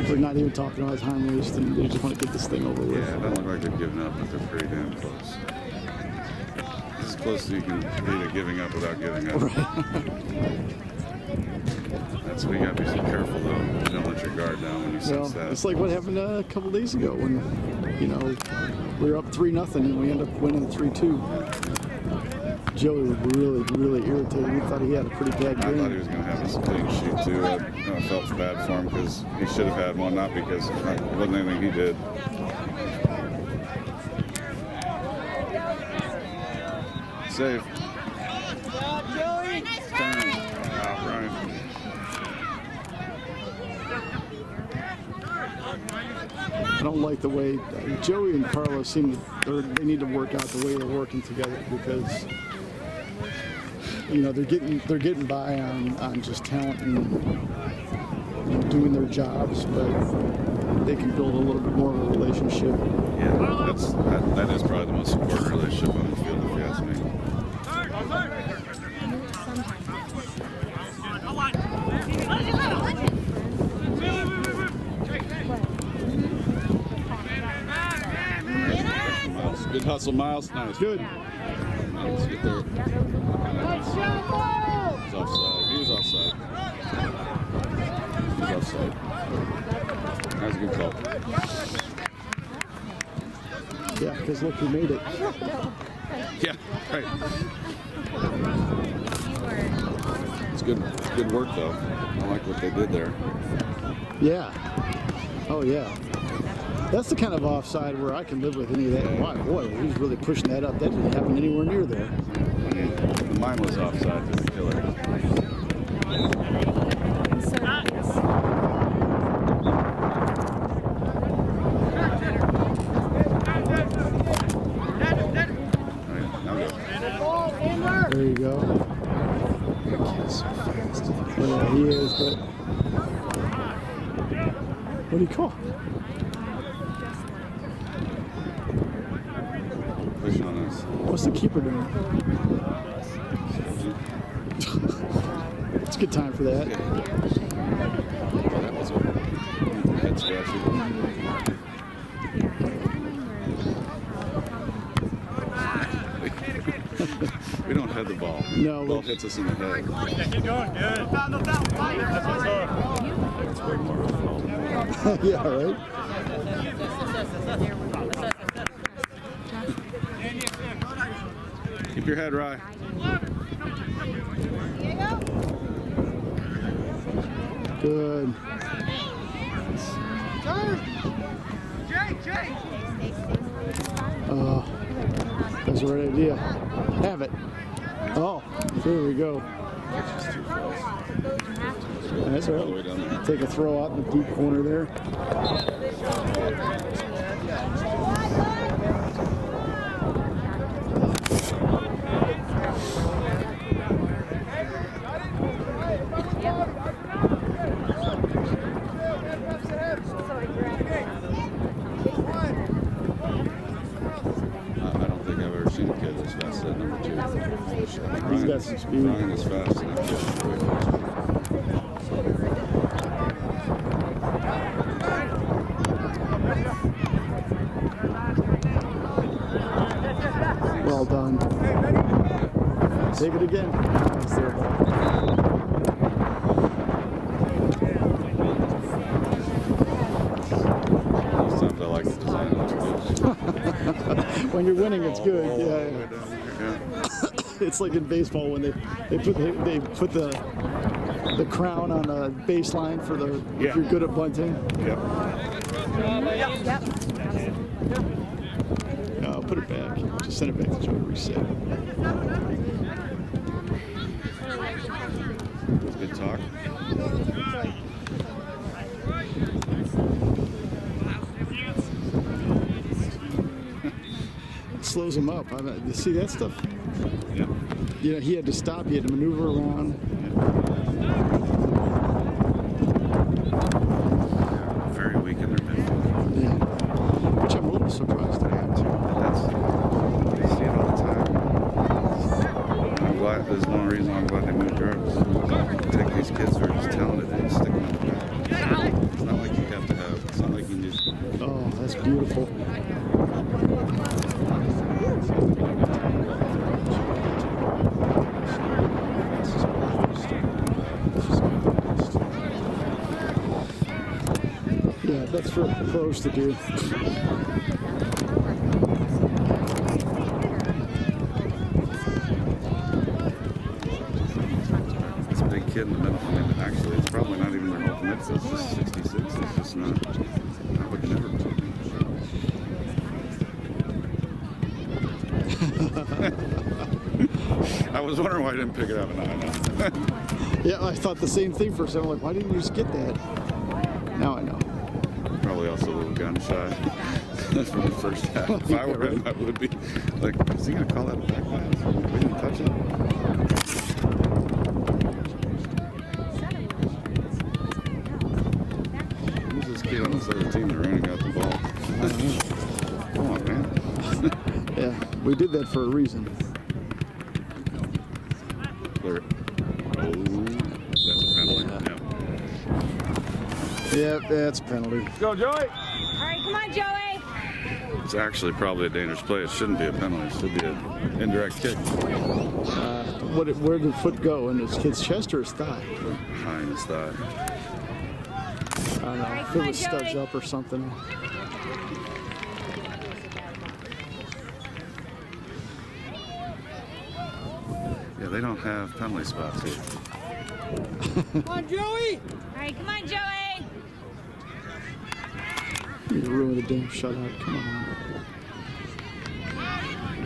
They're not even talking about time waste and they just want to get this thing over with. Yeah, it doesn't look like they're giving up, but they're pretty damn close. As close as you can be to giving up without giving up. That's we gotta be so careful though. Don't let your guard down when you sense that. It's like what happened a couple days ago when, we were up 3-0 and we ended up winning 3-2. Joey was really, really irritated. He thought he had a pretty bad I thought he game. was going to have a clean sheet too. I felt bad for him because he should have had one, not because it wasn't anything he did. Save. Turn. Oh, Brian. I don't like the way Joey and Carlos seem to, they need to work out the way they're working together because they're getting by on just talent and doing their jobs, but they can build a little bit more of a relationship. Yeah, that is probably the most important relationship on the field, if you ask me. Good hustle, Miles. Nice. Good. Let's get there. He's offside. He was offside. He's offside. That's a good call. Yeah, because look, we made it. Yeah, right. It's good work though. I like what they did there. Yeah. Oh yeah. That's the kind of offside where I can live with any of that. Wow, boy, he's really pushing that up. That didn't happen anywhere near there. When mine was offside, it was a killer. And so it's There you go. Yeah, he is, but what do you call? Push on us. What's the keeper doing? It's a good time for that. Well, that was a head scratcher. We don't head the ball. No, The ball hits us in the head. Keep going, good. That's what's up. It's way more of a fault. Yeah, right? Keep your head right. Good. That's the right idea. Have it. Oh, there we go. That's all All the way right. down there. Take a throw out in the deep corner there. I don't think I've ever seen a kid that's fast at number 2. He's got some speed. Ryan is fast, and that kid is way faster. Well done. Take it again. Nice there, ball. Sometimes I like the design of it. When you're winning, it's good. All the way Yeah. down there, yeah. It's like in baseball when they put the crown on a baseline for the Yeah. if you're good at bunting. Yep. I'll put it back. Just send it back to Joe to reset. Good talk. It slows him up. You see that stuff? Yeah. You know, he had to stop. He had to maneuver around. Very weak in their midfield. Yeah. Which I'm a little surprised at. I see it all the time. I'm glad. There's one reason I'm glad they moved drugs. Take these kids who are just talented and stick them in the back. It's not like you have to have. It's not like you can just. Oh, that's beautiful. Yeah, that's for pros to do. It's a big kid in the middle. I mean, actually, it's probably not even their ultimate. It's just 66. It's just not. I would never put me. I was wondering why I didn't pick it up, and I know. Yeah, I thought the same thing for a second. Like, why didn't you just get that? Now I know. Probably also a little gun shy from the first half. If I were him, I would be like, is he going to call that a back pass? We didn't touch it. Who's this kid on this other team that running out the ball? Come on, man. Yeah, we did that for a reason. Clear. Oh, that's a penalty. Yeah, that's a penalty. Go, Joey. all right. Come on, Joey. It's actually probably a dangerous play. It shouldn't be a penalty. It should be an indirect kick. Where did the foot go? In his kid's chest or his thigh? Behind his thigh. I don't know. Right, If come it on, was studs Joey. up or something. Yeah, they don't have penalty spots here. Come on, Joey. All right. Come on, Joey. You ruined the damn shutout. Come on.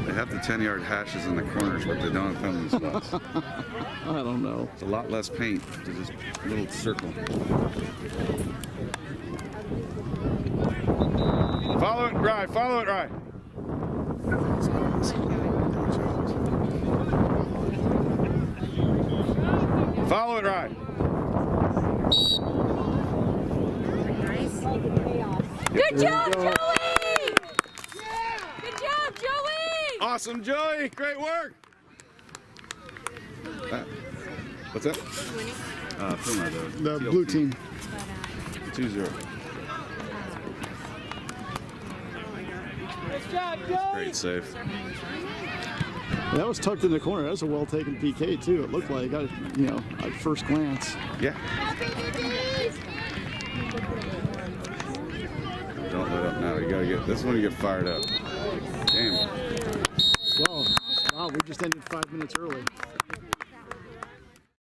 They have the 10-yard hashes in the corners, but they don't have penalty spots. I don't know. It's a lot less paint to just a little circle. Follow it right. Follow it right. Follow it right. Good job, Joey! Good job, Joey! Awesome, Joey. Great work. What's that? Puma, The blue team. 2-0. Great save. That was tucked in the corner. That was a well taken PK too. It looked like, you know, at first glance. Yeah. Don't let up now. You gotta get this one. You get fired up. Damn. Well, wow, we just ended 5 minutes early.